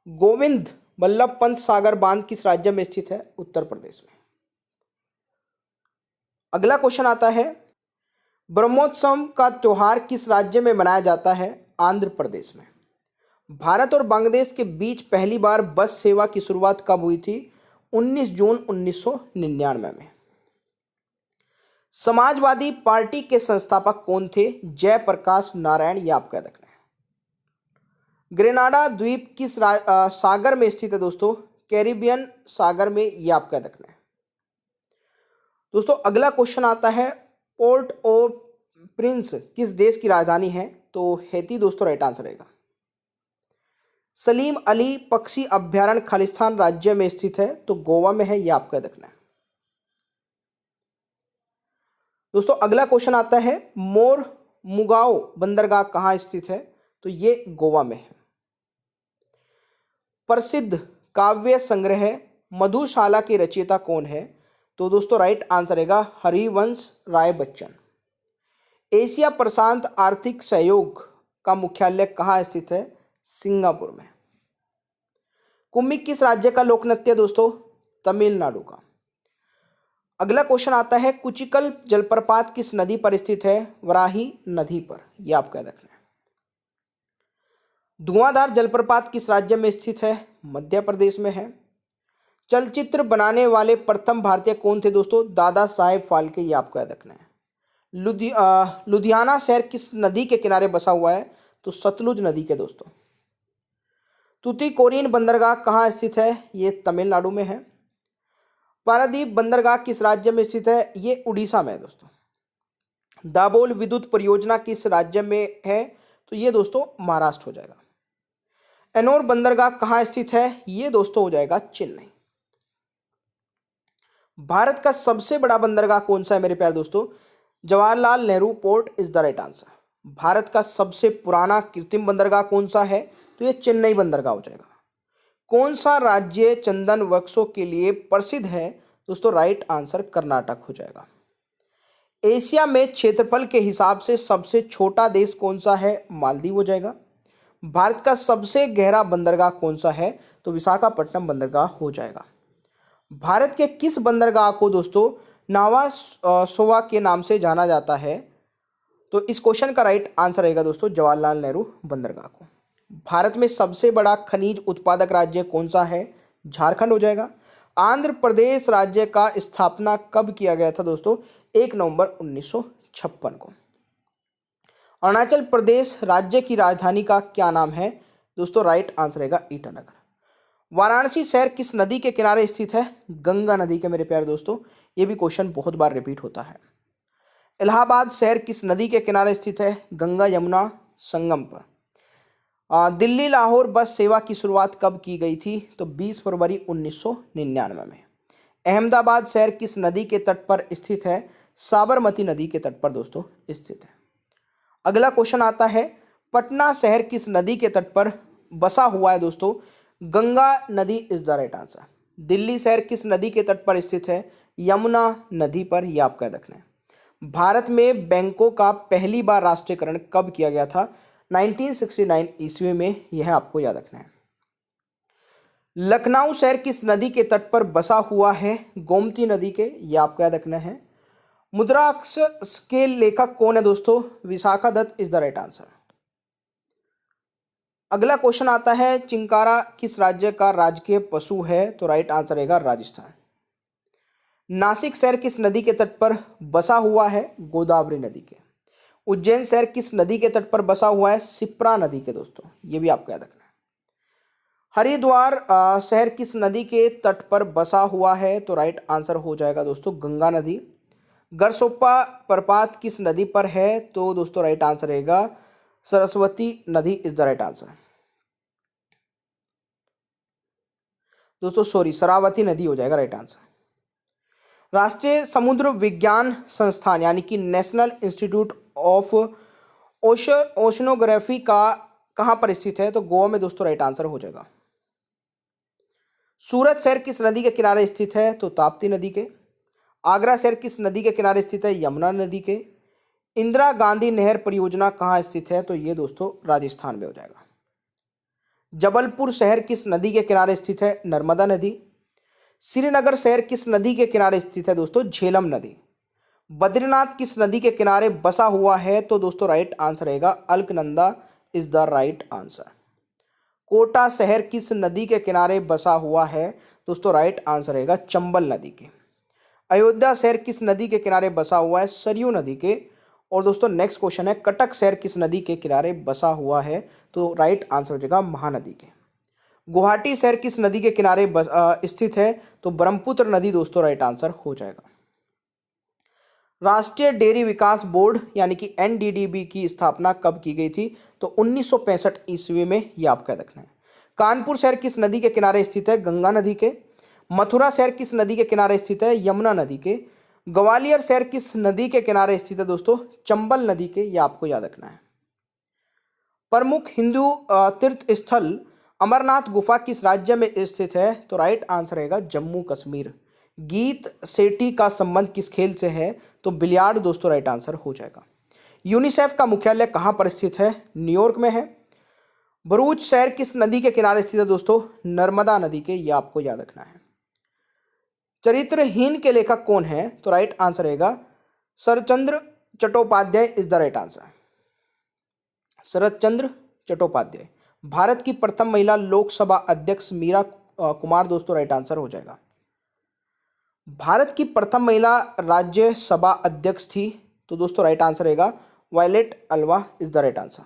Govind Ballabh Pant Sagar बांध किस राज्य में स्थित है? उत्तर प्रदेश में। अगला क्वेश्चन आता है, ब्रह्मोत्सव का त्योहार किस राज्य में मनाया जाता है? आंध्र प्रदेश में। भारत और बांग्लादेश के बीच पहली बार बस सेवा की शुरुआत कब हुई थी? 19 जून 1999 में। समाजवादी पार्टी के संस्थापक कौन थे? जयप्रकाश नारायण, ये आपको याद रखना है। ग्रेनाडा द्वीप किस सागर में स्थित है दोस्तों? कैरिबियन सागर में, ये आपको याद रखना है। दोस्तों अगला क्वेश्चन आता है, पोर्ट ऑफ प्रिंस किस देश की राजधानी है? तो हैती दोस्तों राइट आंसर रहेगा। सलीम अली पक्षी अभ्यारण्य खालिस्तान राज्य में स्थित है, तो गोवा में है, यह आपका देखना है। दोस्तों अगला क्वेश्चन आता है, मोर मुगाओ बंदरगाह कहाँ स्थित है, तो ये गोवा में है। प्रसिद्ध काव्य संग्रह मधुशाला की रचयिता कौन है, तो दोस्तों राइट आंसर रहेगा हरिवंश राय बच्चन। एशिया प्रशांत आर्थिक सहयोग का मुख्यालय कहाँ स्थित है, सिंगापुर में। कुम्मी किस राज्य का लोक नृत्य है दोस्तों, तमिलनाडु का। अगला क्वेश्चन आता है, कुचिकल जलप्रपात किस नदी पर स्थित है, वराही नदी पर, यह आपको याद रखना है। धुआंधार जलप्रपात किस राज्य में स्थित है, मध्य प्रदेश में है। चलचित्र बनाने वाले प्रथम भारतीय कौन थे दोस्तों, दादा साहेब फाल्के, ये आपको याद रखना है। लुधियाना शहर किस नदी के किनारे बसा हुआ है, तो सतलुज नदी के दोस्तों। तूतीकोरिन बंदरगाह कहाँ स्थित है, ये तमिलनाडु में है। पारादीप बंदरगाह किस राज्य में स्थित है, ये उड़ीसा में है दोस्तों। दाभोल विद्युत परियोजना किस राज्य में है, तो ये दोस्तों महाराष्ट्र हो जाएगा। एनोर बंदरगाह कहाँ स्थित है, ये दोस्तों हो जाएगा चेन्नई। भारत का सबसे बड़ा बंदरगाह कौन सा है मेरे प्यारे दोस्तों, Jawaharlal Nehru port is the right answer. Bharat का सबसे पुराना कृत्रिम बंदरगाह कौन सा है, तो ये चेन्नई बंदरगाह हो जाएगा। कौन सा राज्य चंदन वृक्षों के लिए प्रसिद्ध है, दोस्तों राइट आंसर कर्नाटक हो जाएगा। एशिया में क्षेत्रफल के हिसाब से सबसे छोटा देश कौन सा है, मालदीव हो जाएगा। भारत का सबसे गहरा बंदरगाह कौन सा है, तो विशाखापट्टनम बंदरगाह हो जाएगा। भारत के किस बंदरगाह को दोस्तों नावा सोवा के नाम से जाना जाता है, तो इस क्वेश्चन का राइट आंसर रहेगा दोस्तों जवाहरलाल नेहरू बंदरगाह को। भारत में सबसे बड़ा खनिज उत्पादक राज्य कौन सा है, झारखंड हो जाएगा। आंध्र प्रदेश राज्य का स्थापना कब किया गया था दोस्तों, 1 नवंबर 1956 को। अरुणाचल प्रदेश राज्य की राजधानी का क्या नाम है, दोस्तों राइट आंसर रहेगा ईटानगर। वाराणसी शहर किस नदी के किनारे स्थित है, गंगा नदी के मेरे प्यारे दोस्तों, ये भी क्वेश्चन बहुत बार रिपीट होता है। इलाहाबाद शहर किस नदी के किनारे स्थित है, गंगा यमुना संगम पर। दिल्ली लाहौर बस सेवा की शुरुआत कब की गई थी, तो 20 फरवरी 1999 में। अहमदाबाद शहर किस नदी के तट पर स्थित है, साबरमती नदी के तट पर दोस्तों स्थित है। अगला क्वेश्चन आता है, पटना शहर किस नदी के तट पर बसा हुआ है दोस्तों, गंगा नदी is the right answer. Delhi शहर किस नदी के तट पर स्थित है, यमुना नदी पर, यह आपका याद रखना है। भारत में बैंकों का पहली बार राष्ट्रीयकरण कब किया गया था, 1969 ईस्वी में, यह आपको याद रखना है। लखनऊ शहर किस नदी के तट पर बसा हुआ है, गोमती नदी के, यह आपको याद रखना है। मुद्राक्ष के लेखक कौन है दोस्तों, Vishakha Datta is the right answer. अगला क्वेश्चन आता है, चिंकारा किस राज्य का राजकीय पशु है, तो राइट आंसर रहेगा राजस्थान। नासिक शहर किस नदी के तट पर बसा हुआ है, गोदावरी नदी के। उज्जैन शहर किस नदी के तट पर बसा हुआ है, शिप्रा नदी के दोस्तों, ये भी आपको याद रखना है। हरिद्वार शहर किस नदी के तट पर बसा हुआ है, तो राइट आंसर हो जाएगा दोस्तों गंगा नदी। गरसोप्पा प्रपात किस नदी पर है, तो दोस्तों राइट आंसर रहेगा सरस्वती नदी इज द राइट आंसर। दोस्तों सॉरी, शरावती नदी हो जाएगा राइट आंसर। राष्ट्रीय समुद्र विज्ञान संस्थान यानी कि नेशनल इंस्टीट्यूट ऑफ ओशनोग्राफी का कहां पर स्थित है, तो गोवा में दोस्तों राइट आंसर हो जाएगा। सूरत शहर किस नदी के किनारे स्थित है, तो ताप्ती नदी के। आगरा शहर किस नदी के किनारे स्थित है, यमुना नदी के। इंदिरा गांधी नहर परियोजना कहाँ स्थित है, तो ये दोस्तों राजस्थान में हो जाएगा। जबलपुर शहर किस नदी के किनारे स्थित है, नर्मदा नदी। श्रीनगर शहर किस नदी के किनारे स्थित है दोस्तों, झेलम नदी। बद्रीनाथ किस नदी के किनारे बसा हुआ है, तो दोस्तों राइट आंसर रहेगा Alaknanda is the right answer. Kota शहर किस नदी के किनारे बसा हुआ है, दोस्तों राइट आंसर रहेगा चंबल नदी के। अयोध्या शहर किस नदी के किनारे बसा हुआ है, सरयू नदी के। और दोस्तों नेक्स्ट क्वेश्चन है, कटक शहर किस नदी के किनारे बसा हुआ है, तो राइट आंसर हो जाएगा महानदी के। गुवाहाटी शहर किस नदी के किनारे स्थित है, तो ब्रह्मपुत्र नदी दोस्तों राइट आंसर हो जाएगा। राष्ट्रीय डेयरी विकास बोर्ड यानी कि एनडीडीबी की स्थापना कब की गई थी, तो 1965 ईस्वी में, यह आपका रखना है। कानपुर शहर किस नदी के किनारे स्थित है? गंगा नदी के। मथुरा शहर किस नदी के किनारे स्थित है? यमुना नदी के। ग्वालियर शहर किस नदी के किनारे स्थित है दोस्तों? चंबल नदी के। ये आपको याद रखना है। प्रमुख हिंदू तीर्थ स्थल अमरनाथ गुफा किस राज्य में स्थित है? तो राइट आंसर रहेगा जम्मू कश्मीर। गीत सेठी का संबंध किस खेल से है? तो बिलियार्ड दोस्तों राइट आंसर हो जाएगा। यूनिसेफ का मुख्यालय कहां पर स्थित है? न्यूयॉर्क में है। भरूच शहर किस नदी के किनारे स्थित है दोस्तों? नर्मदा नदी के। ये आपको याद रखना है। चरित्रहीन के लेखक कौन है? तो राइट आंसर रहेगा Sharatchandra Chattopadhyay is the right answer. Sharatchandra Chattopadhyay. Bharat की प्रथम महिला लोकसभा अध्यक्ष मीरा कुमार दोस्तों राइट आंसर हो जाएगा। भारत की प्रथम महिला राज्यसभा अध्यक्ष थी तो दोस्तों राइट आंसर रहेगा Violet Alva is the right answer.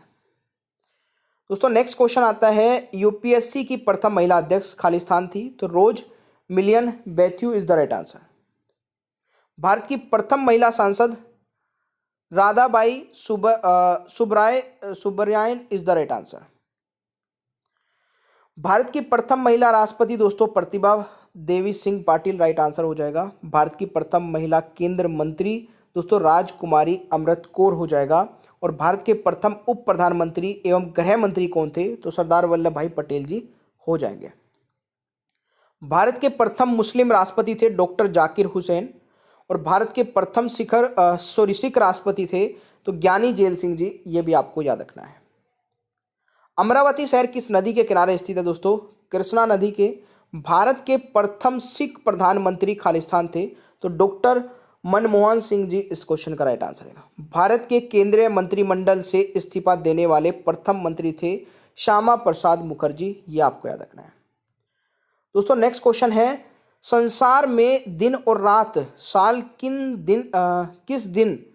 दोस्तों नेक्स्ट क्वेश्चन आता है, यूपीएससी की प्रथम महिला अध्यक्ष खालिस्तान थी तो Rose Millian Bathew is the right answer. Bharat की प्रथम महिला सांसद Radhabai Subbarayan is the right answer. Bharat की प्रथम महिला राष्ट्रपति दोस्तों प्रतिभा देवी सिंह पाटिल राइट आंसर हो जाएगा। भारत की प्रथम महिला केंद्र मंत्री दोस्तों राजकुमारी अमृत कौर हो जाएगा। और भारत के प्रथम उप प्रधानमंत्री एवं गृह मंत्री कौन थे? तो सरदार वल्लभ भाई पटेल जी हो जाएंगे। भारत के प्रथम मुस्लिम राष्ट्रपति थे डॉक्टर जाकिर हुसैन। और भारत के प्रथम सिख राष्ट्रपति थे तो ज्ञानी जेल सिंह जी। ये भी आपको याद रखना है। अमरावती शहर किस नदी के किनारे स्थित है दोस्तों? कृष्णा नदी के। भारत के प्रथम सिख प्रधानमंत्री खालिस्तान थे तो डॉक्टर मनमोहन सिंह जी इस क्वेश्चन का राइट आंसर है। भारत के केंद्रीय मंत्रिमंडल से इस्तीफा देने वाले प्रथम मंत्री थे श्यामा प्रसाद मुखर्जी। ये आपको याद रखना है। दोस्तों नेक्स्ट क्वेश्चन है, संसार में दिन और रात साल किस दिन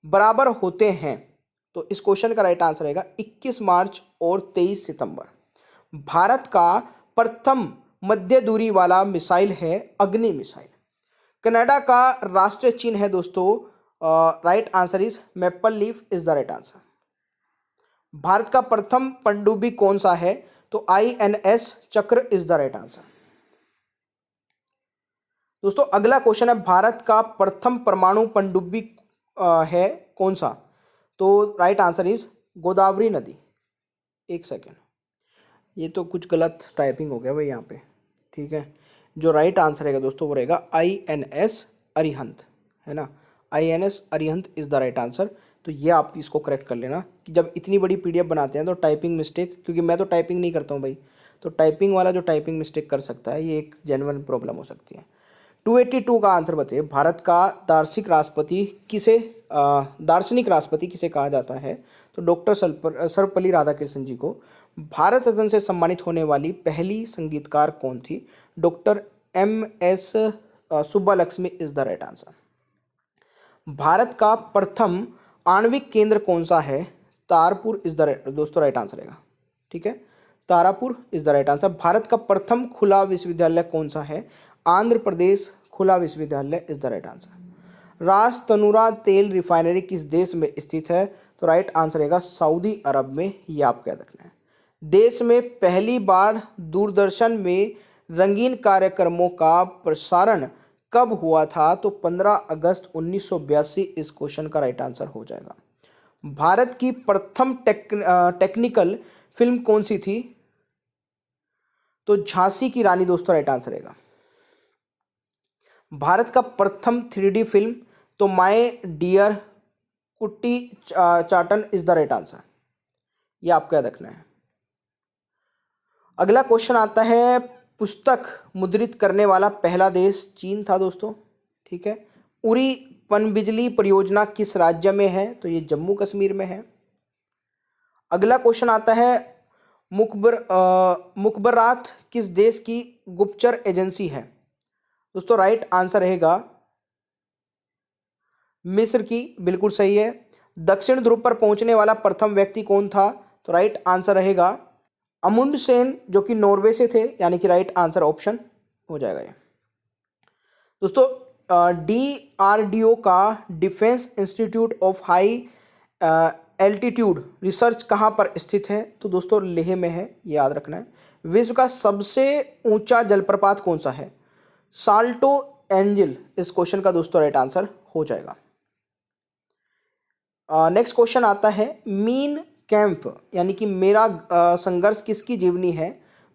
बराबर होते हैं? तो इस क्वेश्चन का राइट आंसर रहेगा 21 मार्च और 23 सितंबर। भारत का प्रथम मध्य दूरी वाला मिसाइल है अग्नि मिसाइल। कनाडा का राष्ट्रीय चिन्ह है दोस्तों right answer is maple leaf is the right answer. Bharat का प्रथम पनडुब्बी कौन सा है? तो INS चक्र इज द राइट आंसर। दोस्तों अगला क्वेश्चन है, भारत का प्रथम परमाणु पनडुब्बी है कौन सा? तो राइट आंसर इज गोदावरी नदी। एक सेकेंड, ये तो कुछ गलत टाइपिंग हो गया भाई यहाँ पे, ठीक है। जो राइट आंसर रहेगा दोस्तों वो रहेगा INS अरिहंत, है ना। INS Arihant is the right answer. तो ये आप इसको करेक्ट कर लेना कि जब इतनी बड़ी PDF बनाते हैं तो टाइपिंग मिस्टेक, क्योंकि मैं तो टाइपिंग नहीं करता हूँ भाई, तो टाइपिंग वाला जो टाइपिंग मिस्टेक कर सकता है ये एक जेन्युइन प्रॉब्लम हो सकती है। 282 का आंसर बताइए, भारत का दार्शनिक राष्ट्रपति किसे कहा जाता है? तो डॉक्टर सर्वपल्ली राधाकृष्णन जी को। भारत रत्न से सम्मानित होने वाली पहली संगीतकार कौन थी? Doctor MS Subbulakshmi is the right answer. Bharat का प्रथम आणविक केंद्र कौन सा है? तारापुर इज द दोस्तों राइट आंसर रहेगा, ठीक है, Tarapur is the right answer. Bharat का प्रथम खुला विश्वविद्यालय कौन सा है? आंध्र प्रदेश खुला विश्वविद्यालय इज द राइट आंसर। रास तनुरा तेल रिफाइनरी किस देश में स्थित है? तो राइट आंसर रहेगा सऊदी अरब में। ये आपको याद रखना है। देश में पहली बार दूरदर्शन में रंगीन कार्यक्रमों का प्रसारण कब हुआ था? तो 15 अगस्त 1982 इस क्वेश्चन का राइट आंसर हो जाएगा। भारत की प्रथम टेक्निकल फिल्म कौन सी थी? तो झांसी की रानी दोस्तों राइट आंसर रहेगा। भारत का प्रथम 3D फिल्म तो माय डियर कुट्टी चाटन इज द राइट आंसर। ये आपको याद रखना है। अगला क्वेश्चन आता है, पुस्तक मुद्रित करने वाला पहला देश चीन था दोस्तों, ठीक है। उरी पनबिजली परियोजना किस राज्य में है? तो ये जम्मू कश्मीर में है। अगला क्वेश्चन आता है, मुखबरात किस देश की गुप्तचर एजेंसी है? दोस्तों राइट आंसर रहेगा मिस्र की, बिल्कुल सही है। दक्षिण ध्रुव पर पहुंचने वाला प्रथम व्यक्ति कौन था? तो राइट आंसर रहेगा अमुंडसेन, जो कि नॉर्वे से थे, यानी कि राइट आंसर ऑप्शन हो जाएगा ये। दोस्तों DRDO का defence institute of high altitude research कहाँ पर स्थित है? तो दोस्तों लेह में है, ये याद रखना है। विश्व का सबसे ऊंचा जलप्रपात कौन सा है? साल्टो एंजिल इस क्वेश्चन का दोस्तों राइट आंसर हो जाएगा। नेक्स्ट क्वेश्चन आता है, मीन कैंप यानी कि मेरा संघर्ष किसकी जीवनी है?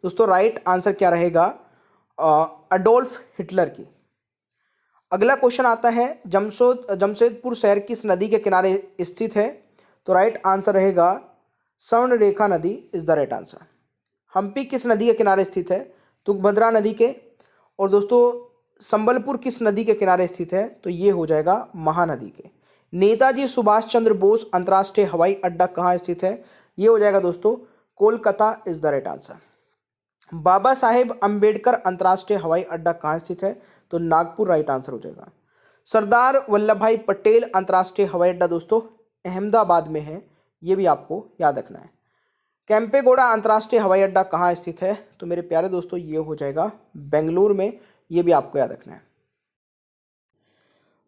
दोस्तों राइट आंसर क्या रहेगा? अडोल्फ हिटलर की। अगला क्वेश्चन आता है, जमशेदपुर शहर किस नदी के किनारे स्थित है? तो राइट आंसर रहेगा स्वर्णरेखा नदी is the right answer. Hampi किस नदी के किनारे स्थित है? तुंगभद्रा नदी के। और दोस्तों संबलपुर किस नदी के किनारे स्थित है? तो ये हो जाएगा महानदी के। नेताजी सुभाष चंद्र बोस अंतर्राष्ट्रीय हवाई अड्डा कहाँ स्थित है? ये हो जाएगा दोस्तों Kolkata is the right answer. Baba Saheb Ambedkar अंतर्राष्ट्रीय हवाई अड्डा कहाँ स्थित है? तो नागपुर राइट आंसर हो जाएगा। सरदार वल्लभ भाई पटेल अंतर्राष्ट्रीय हवाई अड्डा दोस्तों अहमदाबाद में है, ये भी आपको याद रखना है। कैंपेगौड़ा अंतर्राष्ट्रीय हवाई अड्डा कहाँ स्थित है? तो मेरे प्यारे दोस्तों ये हो जाएगा बेंगलुरु में, ये भी आपको याद रखना है।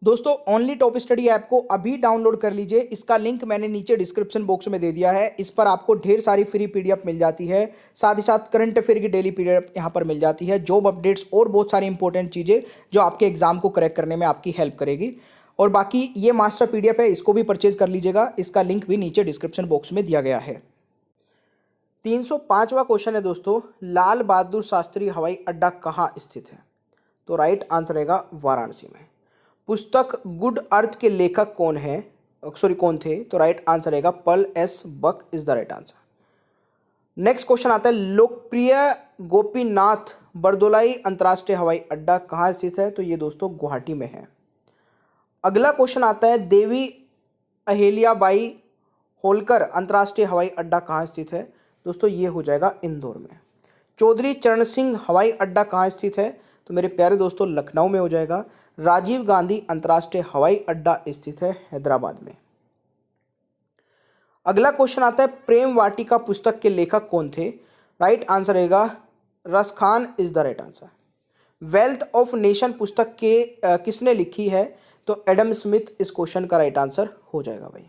दोस्तों ओनली टॉप स्टडी ऐप को अभी डाउनलोड कर लीजिए, इसका लिंक मैंने नीचे डिस्क्रिप्शन बॉक्स में दे दिया है। इस पर आपको ढेर सारी फ्री पीडीएफ मिल जाती है, साथ ही साथ करंट अफेयर की डेली पीडीएफ यहाँ पर मिल जाती है, जॉब अपडेट्स और बहुत सारी इंपॉर्टेंट चीज़ें जो आपके एग्जाम को करेक्ट करने में आपकी हेल्प करेगी। और बाकी ये मास्टर पीडीएफ है, इसको भी परचेज कर लीजिएगा, इसका लिंक भी नीचे डिस्क्रिप्शन बॉक्स में दिया गया है। 305वां क्वेश्चन है दोस्तों, लाल बहादुर शास्त्री हवाई अड्डा कहाँ स्थित है? तो राइट आंसर रहेगा वाराणसी में। पुस्तक गुड अर्थ के लेखक कौन है? कौन थे? तो राइट आंसर रहेगा पल एस बक is the right answer. Next question आता है, लोकप्रिय गोपीनाथ बरदोलाई अंतर्राष्ट्रीय हवाई अड्डा कहाँ स्थित है? तो ये दोस्तों गुवाहाटी में है। अगला क्वेश्चन आता है, देवी अहिल्याबाई होलकर अंतर्राष्ट्रीय हवाई अड्डा कहाँ स्थित है? दोस्तों ये हो जाएगा इंदौर में। चौधरी चरण सिंह हवाई अड्डा कहाँ स्थित है? तो मेरे प्यारे दोस्तों लखनऊ में हो जाएगा। राजीव गांधी अंतर्राष्ट्रीय हवाई अड्डा स्थित है हैदराबाद में। अगला क्वेश्चन आता है, प्रेम वाटिका पुस्तक के लेखक कौन थे? राइट आंसर रहेगा Raskhan is the right answer. Wealth of nation पुस्तक के किसने लिखी है? तो एडम स्मिथ इस क्वेश्चन का राइट आंसर हो जाएगा भाई।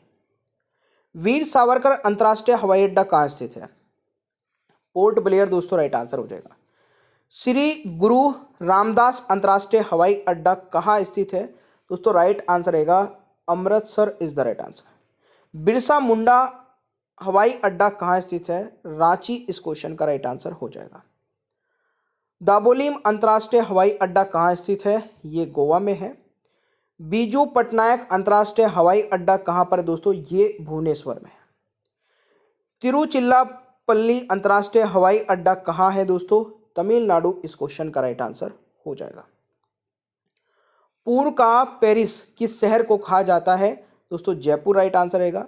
वीर सावरकर अंतर्राष्ट्रीय हवाई अड्डा कहाँ स्थित है? पोर्ट ब्लेयर दोस्तों राइट आंसर हो जाएगा। श्री गुरु रामदास अंतर्राष्ट्रीय हवाई अड्डा कहाँ स्थित है? दोस्तों राइट आंसर रहेगा Amritsar is the right answer. Birsa Munda हवाई अड्डा कहाँ स्थित है? रांची इस क्वेश्चन का राइट आंसर हो जाएगा। दाबोलिम अंतर्राष्ट्रीय हवाई अड्डा कहाँ स्थित है? ये गोवा में है। बीजू पटनायक अंतर्राष्ट्रीय हवाई अड्डा कहाँ पर है दोस्तों? ये भुवनेश्वर में है। तिरुचिल्लापल्ली अंतर्राष्ट्रीय हवाई अड्डा कहाँ है दोस्तों? तमिलनाडु इस क्वेश्चन का राइट आंसर हो जाएगा। पूर्व का पेरिस किस शहर को कहा जाता है? दोस्तों जयपुर राइट आंसर रहेगा।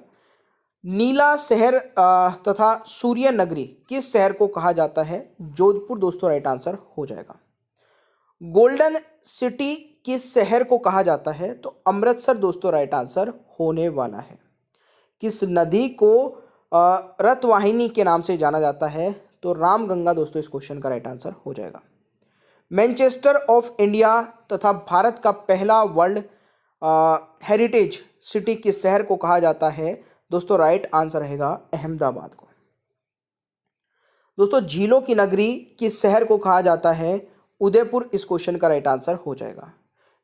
नीला शहर तथा सूर्य नगरी किस शहर को कहा जाता है? जोधपुर दोस्तों राइट आंसर हो जाएगा। गोल्डन सिटी किस शहर को कहा जाता है? तो अमृतसर दोस्तों राइट आंसर होने वाला है। किस नदी को रतवाहिनी के नाम से जाना जाता है? तो रामगंगा दोस्तों इस क्वेश्चन का राइट आंसर हो जाएगा। मैनचेस्टर ऑफ इंडिया तथा भारत का पहला वर्ल्ड हेरिटेज सिटी किस शहर को कहा जाता है? दोस्तों राइट आंसर रहेगा अहमदाबाद को। दोस्तों झीलों की नगरी किस शहर को कहा जाता है? उदयपुर इस क्वेश्चन का राइट आंसर हो जाएगा।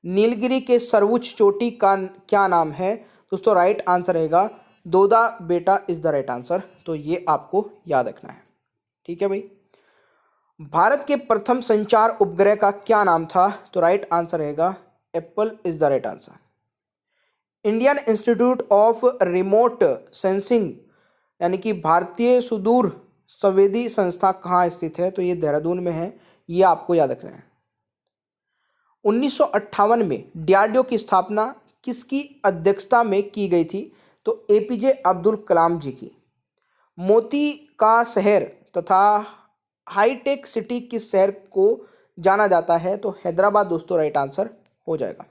नीलगिरी के सर्वोच्च चोटी का क्या नाम है? दोस्तों राइट आंसर रहेगा दोदा बेटा इज द राइट आंसर। तो ये आपको याद रखना है, ठीक है भाई। भारत के प्रथम संचार उपग्रह का क्या नाम था? तो राइट आंसर रहेगा Apple is the right answer. Indian institute of remote sensing यानी कि भारतीय सुदूर संवेदी संस्था कहाँ स्थित है? तो ये देहरादून में है, ये आपको याद रखना है। 1958 में डीआरडीओ की स्थापना किसकी अध्यक्षता में की गई थी? तो एपीजे अब्दुल कलाम जी की। मोती का शहर तथा हाईटेक सिटी किस शहर को जाना जाता है? तो हैदराबाद दोस्तों राइट आंसर हो जाएगा।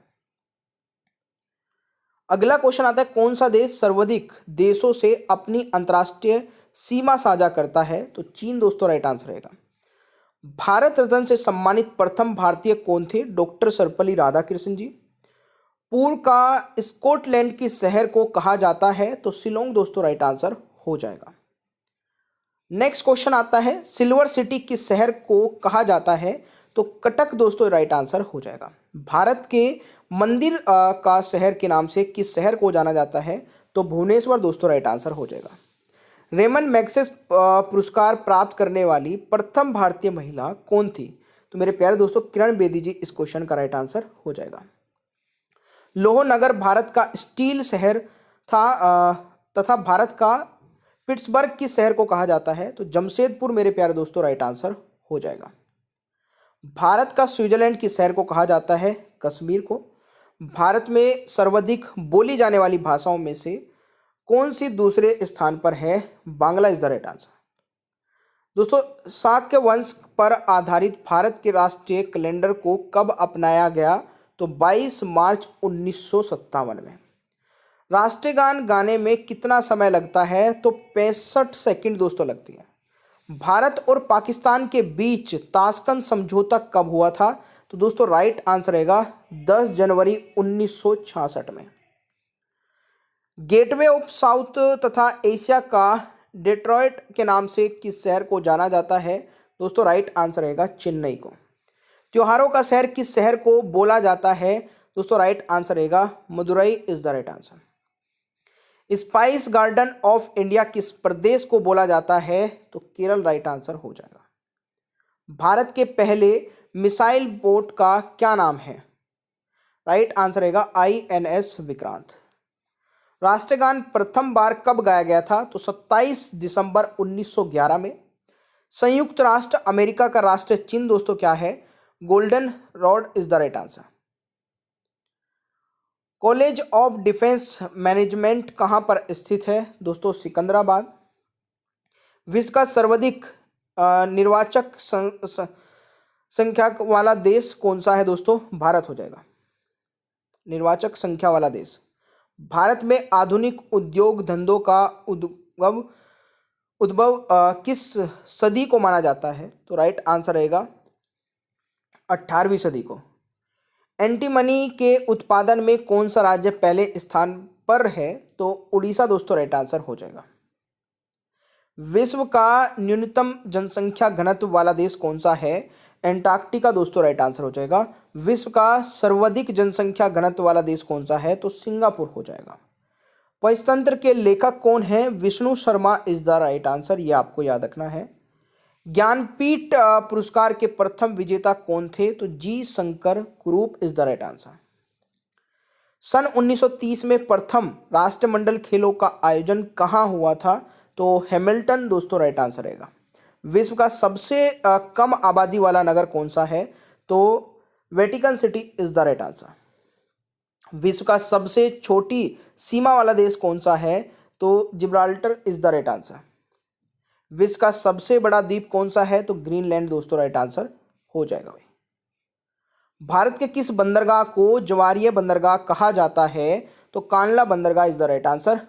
अगला क्वेश्चन आता है, कौन सा देश सर्वाधिक देशों से अपनी अंतर्राष्ट्रीय सीमा साझा करता है? तो चीन दोस्तों राइट आंसर रहेगा। भारत रत्न से सम्मानित प्रथम भारतीय कौन थे? डॉक्टर सर्वपल्ली राधाकृष्णन जी। पूर्व का स्कॉटलैंड किस शहर को कहा जाता है? तो शिलोंग दोस्तों राइट आंसर हो जाएगा। नेक्स्ट क्वेश्चन आता है, सिल्वर सिटी किस शहर को कहा जाता है? तो कटक दोस्तों राइट आंसर हो जाएगा। भारत के मंदिर का शहर के नाम से किस शहर को जाना जाता है? तो भुवनेश्वर दोस्तों राइट आंसर हो जाएगा। रेमन मैग्सेस पुरस्कार प्राप्त करने वाली प्रथम भारतीय महिला कौन थी? तो मेरे प्यारे दोस्तों किरण बेदी जी इस क्वेश्चन का राइट आंसर हो जाएगा। लोहनगर भारत का स्टील शहर था तथा भारत का पिट्सबर्ग किस शहर को कहा जाता है? तो जमशेदपुर मेरे प्यारे दोस्तों राइट आंसर हो जाएगा। भारत का स्विट्जरलैंड किस शहर को कहा जाता है? कश्मीर को। भारत में सर्वाधिक बोली जाने वाली भाषाओं में से कौन सी दूसरे स्थान पर है? Bangla is the right answer. दोस्तों शाक्य वंश पर आधारित भारत के राष्ट्रीय कैलेंडर को कब अपनाया गया? तो 22 मार्च 1957 में। राष्ट्रीय गान गाने में कितना समय लगता है? तो 65 सेकंड दोस्तों लगती है। भारत और पाकिस्तान के बीच ताशकंद समझौता कब हुआ था? तो दोस्तों राइट आंसर रहेगा 10 जनवरी 1966 में। गेटवे ऑफ साउथ तथा एशिया का डेट्रॉयट के नाम से किस शहर को जाना जाता है? दोस्तों राइट आंसर रहेगा चेन्नई को। त्योहारों का शहर किस शहर को बोला जाता है? दोस्तों राइट आंसर रहेगा Madurai is the right answer. Spice garden of India किस प्रदेश को बोला जाता है? तो केरल राइट आंसर हो जाएगा। भारत के पहले मिसाइल बोट का क्या नाम है? राइट आंसर रहेगा INS विक्रांत। राष्ट्रगान प्रथम बार कब गाया गया था? तो 27 दिसंबर 1911 में। संयुक्त राष्ट्र अमेरिका का राष्ट्रीय चिन्ह दोस्तों क्या है? Golden rod is the right answer. College of defence management कहाँ पर स्थित है? दोस्तों सिकंदराबाद। विश्व का सर्वाधिक निर्वाचक संख्या वाला देश कौन सा है? दोस्तों भारत हो जाएगा। निर्वाचक संख्या वाला देश। भारत में आधुनिक उद्योग धंधों का उद्भव किस सदी को माना जाता है? तो राइट आंसर रहेगा 18वीं सदी को। एंटीमनी के उत्पादन में कौन सा राज्य पहले स्थान पर है? तो उड़ीसा दोस्तों राइट आंसर हो जाएगा। विश्व का न्यूनतम जनसंख्या घनत्व वाला देश कौन सा है? एंटार्क्टिका दोस्तों राइट आंसर हो जाएगा। विश्व का सर्वाधिक जनसंख्या घनत्व वाला देश कौन सा है? तो सिंगापुर हो जाएगा। पंचतंत्र के लेखक कौन है? Vishnu Sharma is the right answer, ये आपको याद रखना है। ज्ञानपीठ पुरस्कार के प्रथम विजेता कौन थे? तो जी शंकर कुरूप इज द राइट आंसर। सन 1930 में प्रथम राष्ट्रमंडल खेलों का आयोजन कहाँ हुआ था? तो हैमिल्टन दोस्तों राइट आंसर रहेगा। विश्व का सबसे कम आबादी वाला नगर कौन सा है? तो Vatican city is the right answer. विश्व का सबसे छोटी सीमा वाला देश कौन सा है? तो Gibraltar is the right answer. विश्व का सबसे बड़ा द्वीप कौन सा है? तो ग्रीनलैंड दोस्तों राइट आंसर हो जाएगा भाई। भारत के किस बंदरगाह को जवारीय बंदरगाह कहा जाता है? तो कांडला बंदरगाह इज द राइट आंसर।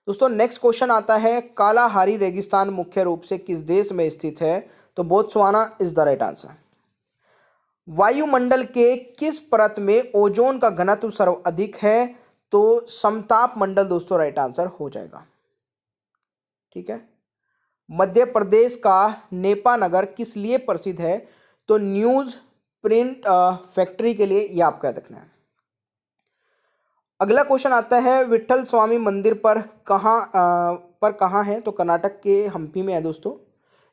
दोस्तों नेक्स्ट क्वेश्चन आता है, कालाहारी रेगिस्तान मुख्य रूप से किस देश में स्थित है? तो Botswana is the right answer. वायुमंडल के किस परत में ओजोन का घनत्व सर्वाधिक है? तो समताप मंडल दोस्तों राइट आंसर हो जाएगा। ठीक है। मध्य प्रदेश का नेपा नगर किस लिए प्रसिद्ध है? तो न्यूज प्रिंट फैक्ट्री के लिए, ये आपको याद रखना है। अगला क्वेश्चन आता है, विट्ठल स्वामी मंदिर पर कहाँ है? तो कर्नाटक के हम्पी में है दोस्तों।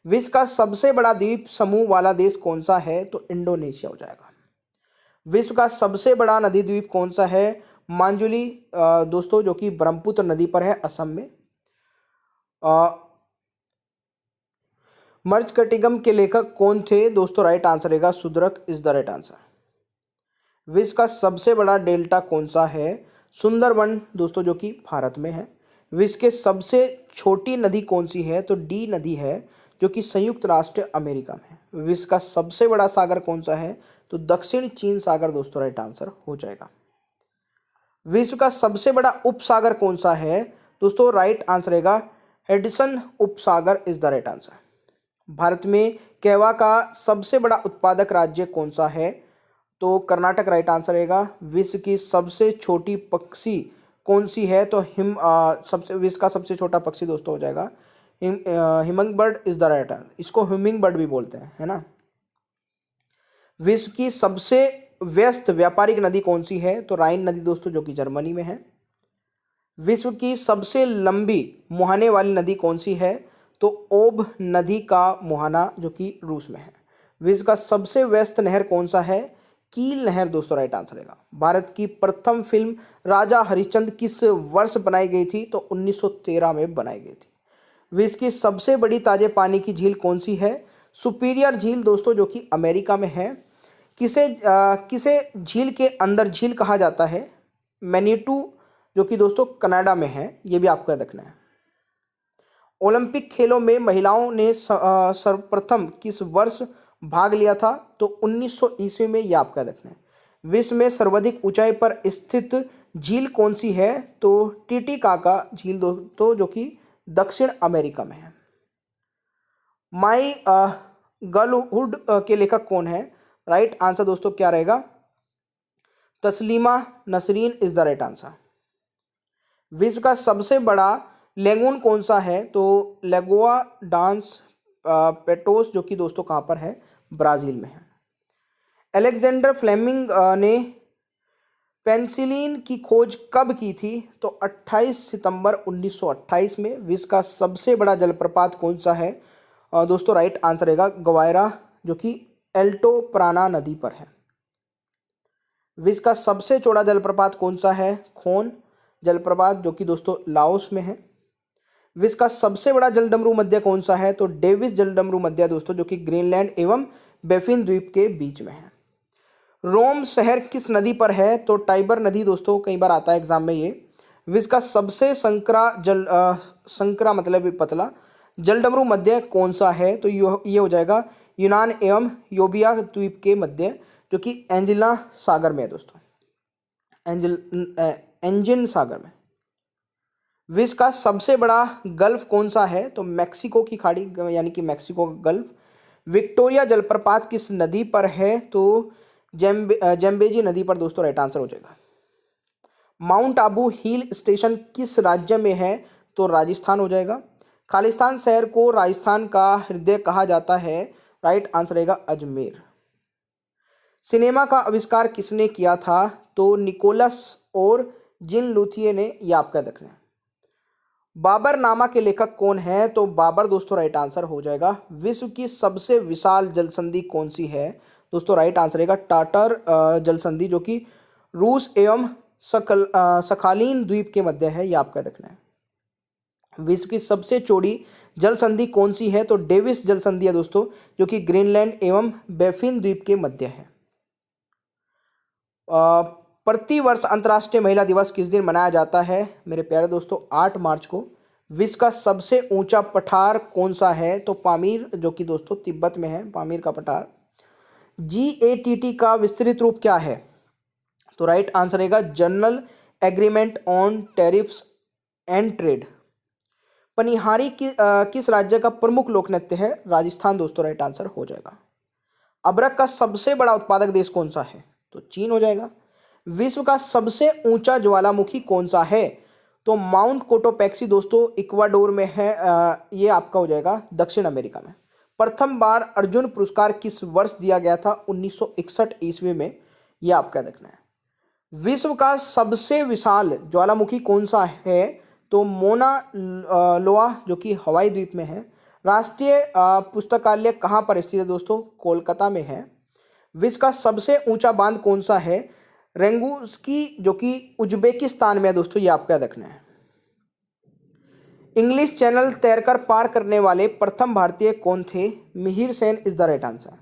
विश्व का सबसे बड़ा द्वीप समूह वाला देश कौन सा है? तो इंडोनेशिया हो जाएगा। विश्व का सबसे बड़ा नदी द्वीप कौन सा है? मांजुली दोस्तों, जो कि ब्रह्मपुत्र नदी पर है, असम में। मर्जकटिगम के लेखक कौन थे? दोस्तों राइट आंसर रहेगा सुदरक इज द राइट आंसर। विश्व का सबसे बड़ा डेल्टा कौन सा है? सुंदरबन दोस्तों, जो कि भारत में है। विश्व के सबसे छोटी नदी कौन सी है? तो डी नदी है, जो कि संयुक्त राष्ट्र अमेरिका में है। विश्व का सबसे बड़ा सागर कौन सा है? तो दक्षिण चीन सागर दोस्तों राइट आंसर हो जाएगा। विश्व का सबसे बड़ा उपसागर कौन सा है? दोस्तों राइट आंसर रहेगा हेडसन उपसागर is the right answer. Bharat में कहवा का सबसे बड़ा उत्पादक राज्य कौन सा है? तो कर्नाटक राइट आंसर रहेगा। विश्व की सबसे छोटी पक्षी कौन सी है? तो विश्व का सबसे छोटा पक्षी दोस्तों हो जाएगा humming bird is the right answer, इसको ह्यूमिंग बर्ड भी बोलते हैं, है ना। विश्व की सबसे व्यस्त व्यापारिक नदी कौन सी है? तो राइन नदी दोस्तों, जो कि जर्मनी में है। विश्व की सबसे लंबी मुहाने वाली नदी कौन सी है? तो ओब नदी का मुहाना, जो कि रूस में है। विश्व का सबसे व्यस्त नहर कौन सा है? कील नहर दोस्तों राइट आंसर रहेगा। भारत की प्रथम फिल्म राजा हरिश्चंद्र किस वर्ष बनाई गई थी? तो 1913 में बनाई गई थी। विश्व की सबसे बड़ी ताजे पानी की झील कौन सी है? सुपीरियर झील दोस्तों, जो कि अमेरिका में है। किसे झील के अंदर झील कहा जाता है? मैनीटू, जो कि दोस्तों कनाडा में है, ये भी आपको याद रखना है। ओलंपिक खेलों में महिलाओं ने सर्वप्रथम किस वर्ष भाग लिया था? तो 1900 ईस्वी में, ये आपको याद रखना है। विश्व में सर्वाधिक ऊंचाई पर स्थित झील कौन सी है? तो टिटिकाका झील दोस्तों, जो कि दक्षिण अमेरिका में है। माई गर्लहुड के लेखक कौन है? राइट आंसर दोस्तों क्या रहेगा? Taslima Nasreen is the right answer. विश्व का सबसे बड़ा लेगून कौन सा है? तो लेगोआ डांस पेटोस, जो कि दोस्तों कहाँ पर है? ब्राज़ील में है। अलेक्जेंडर फ्लेमिंग ने पेनिसिलिन की खोज कब की थी? तो 28 सितंबर 1928 में। विश्व का सबसे बड़ा जलप्रपात कौन सा है? दोस्तों राइट आंसर रहेगा गवायरा, जो कि एल्टो प्राना नदी पर है। विश्व का सबसे चौड़ा जलप्रपात कौन सा है? खोन जलप्रपात, जो कि दोस्तों लाओस में है। विश्व का सबसे बड़ा जलडमरू मध्य कौन सा है? तो डेविस जलडमरू मध्य दोस्तों, जो कि ग्रीनलैंड एवं बेफिन द्वीप के बीच में है। रोम शहर किस नदी पर है? तो टाइबर नदी दोस्तों, कई बार आता है एग्जाम में ये। विश्व का सबसे संकरा मतलब पतला जलडमरू मध्य कौन सा है? तो ये हो जाएगा यूनान एवं योबिया द्वीप के मध्य, जो कि एंजिला सागर में है दोस्तों, एंजिन सागर में। विश्व का सबसे बड़ा गल्फ कौन सा है? तो मैक्सिको की खाड़ी, यानी कि मैक्सिको गल्फ। विक्टोरिया जलप्रपात किस नदी पर है? तो जैम्बेजी नदी पर दोस्तों राइट आंसर हो जाएगा। माउंट आबू हिल स्टेशन किस राज्य में है? तो राजस्थान हो जाएगा। खालिस्तान शहर को राजस्थान का हृदय कहा जाता है, राइट आंसर रहेगा अजमेर। सिनेमा का आविष्कार किसने किया था? तो निकोलस और जिन लुथिये ने, यह आपका रखना है। बाबरनामा के लेखक कौन है? तो बाबर दोस्तों राइट आंसर हो जाएगा। विश्व की सबसे विशाल जलसंधि कौन सी है? दोस्तों राइट आंसर रहेगा टाटर जलसंधि, जो कि रूस एवं सखालीन द्वीप के मध्य है, यह आपका रखना है। विश्व की सबसे चौड़ी जलसंधि कौन सी है? तो डेविस जलसंधि है दोस्तों, जो कि ग्रीनलैंड एवं बेफिन द्वीप के मध्य है। प्रतिवर्ष अंतर्राष्ट्रीय महिला दिवस किस दिन मनाया जाता है? मेरे प्यारे दोस्तों 8 मार्च को। विश्व का सबसे ऊंचा पठार कौन सा है? तो पामीर, जो कि दोस्तों तिब्बत में है, पामीर का पठार। GATT का विस्तृत रूप क्या है? तो राइट आंसर रहेगा General Agreement on Tariffs and Trade. Panihari किस राज्य का प्रमुख लोक नृत्य है? राजस्थान दोस्तों राइट आंसर हो जाएगा। अबरक का सबसे बड़ा उत्पादक देश कौन सा है? तो चीन हो जाएगा। विश्व का सबसे ऊंचा ज्वालामुखी कौन सा है? तो माउंट कोटोपैक्सी दोस्तों इक्वाडोर में है, ये आपका हो जाएगा दक्षिण अमेरिका में। प्रथम बार अर्जुन पुरस्कार किस वर्ष दिया गया था? 1961 ईस्वी में, यह आपका रखना है। विश्व का सबसे विशाल ज्वालामुखी कौन सा है? तो मोना लोआ, जो कि हवाई द्वीप में है। राष्ट्रीय पुस्तकालय कहाँ पर स्थित है दोस्तों? कोलकाता में है। विश्व का सबसे ऊंचा बांध कौन सा है? रेंगुस्की, जो कि उज्बेकिस्तान में है दोस्तों, ये आपको याद रखना है। इंग्लिश चैनल तैरकर पार करने वाले प्रथम भारतीय कौन थे? Mihir Sen is the right answer.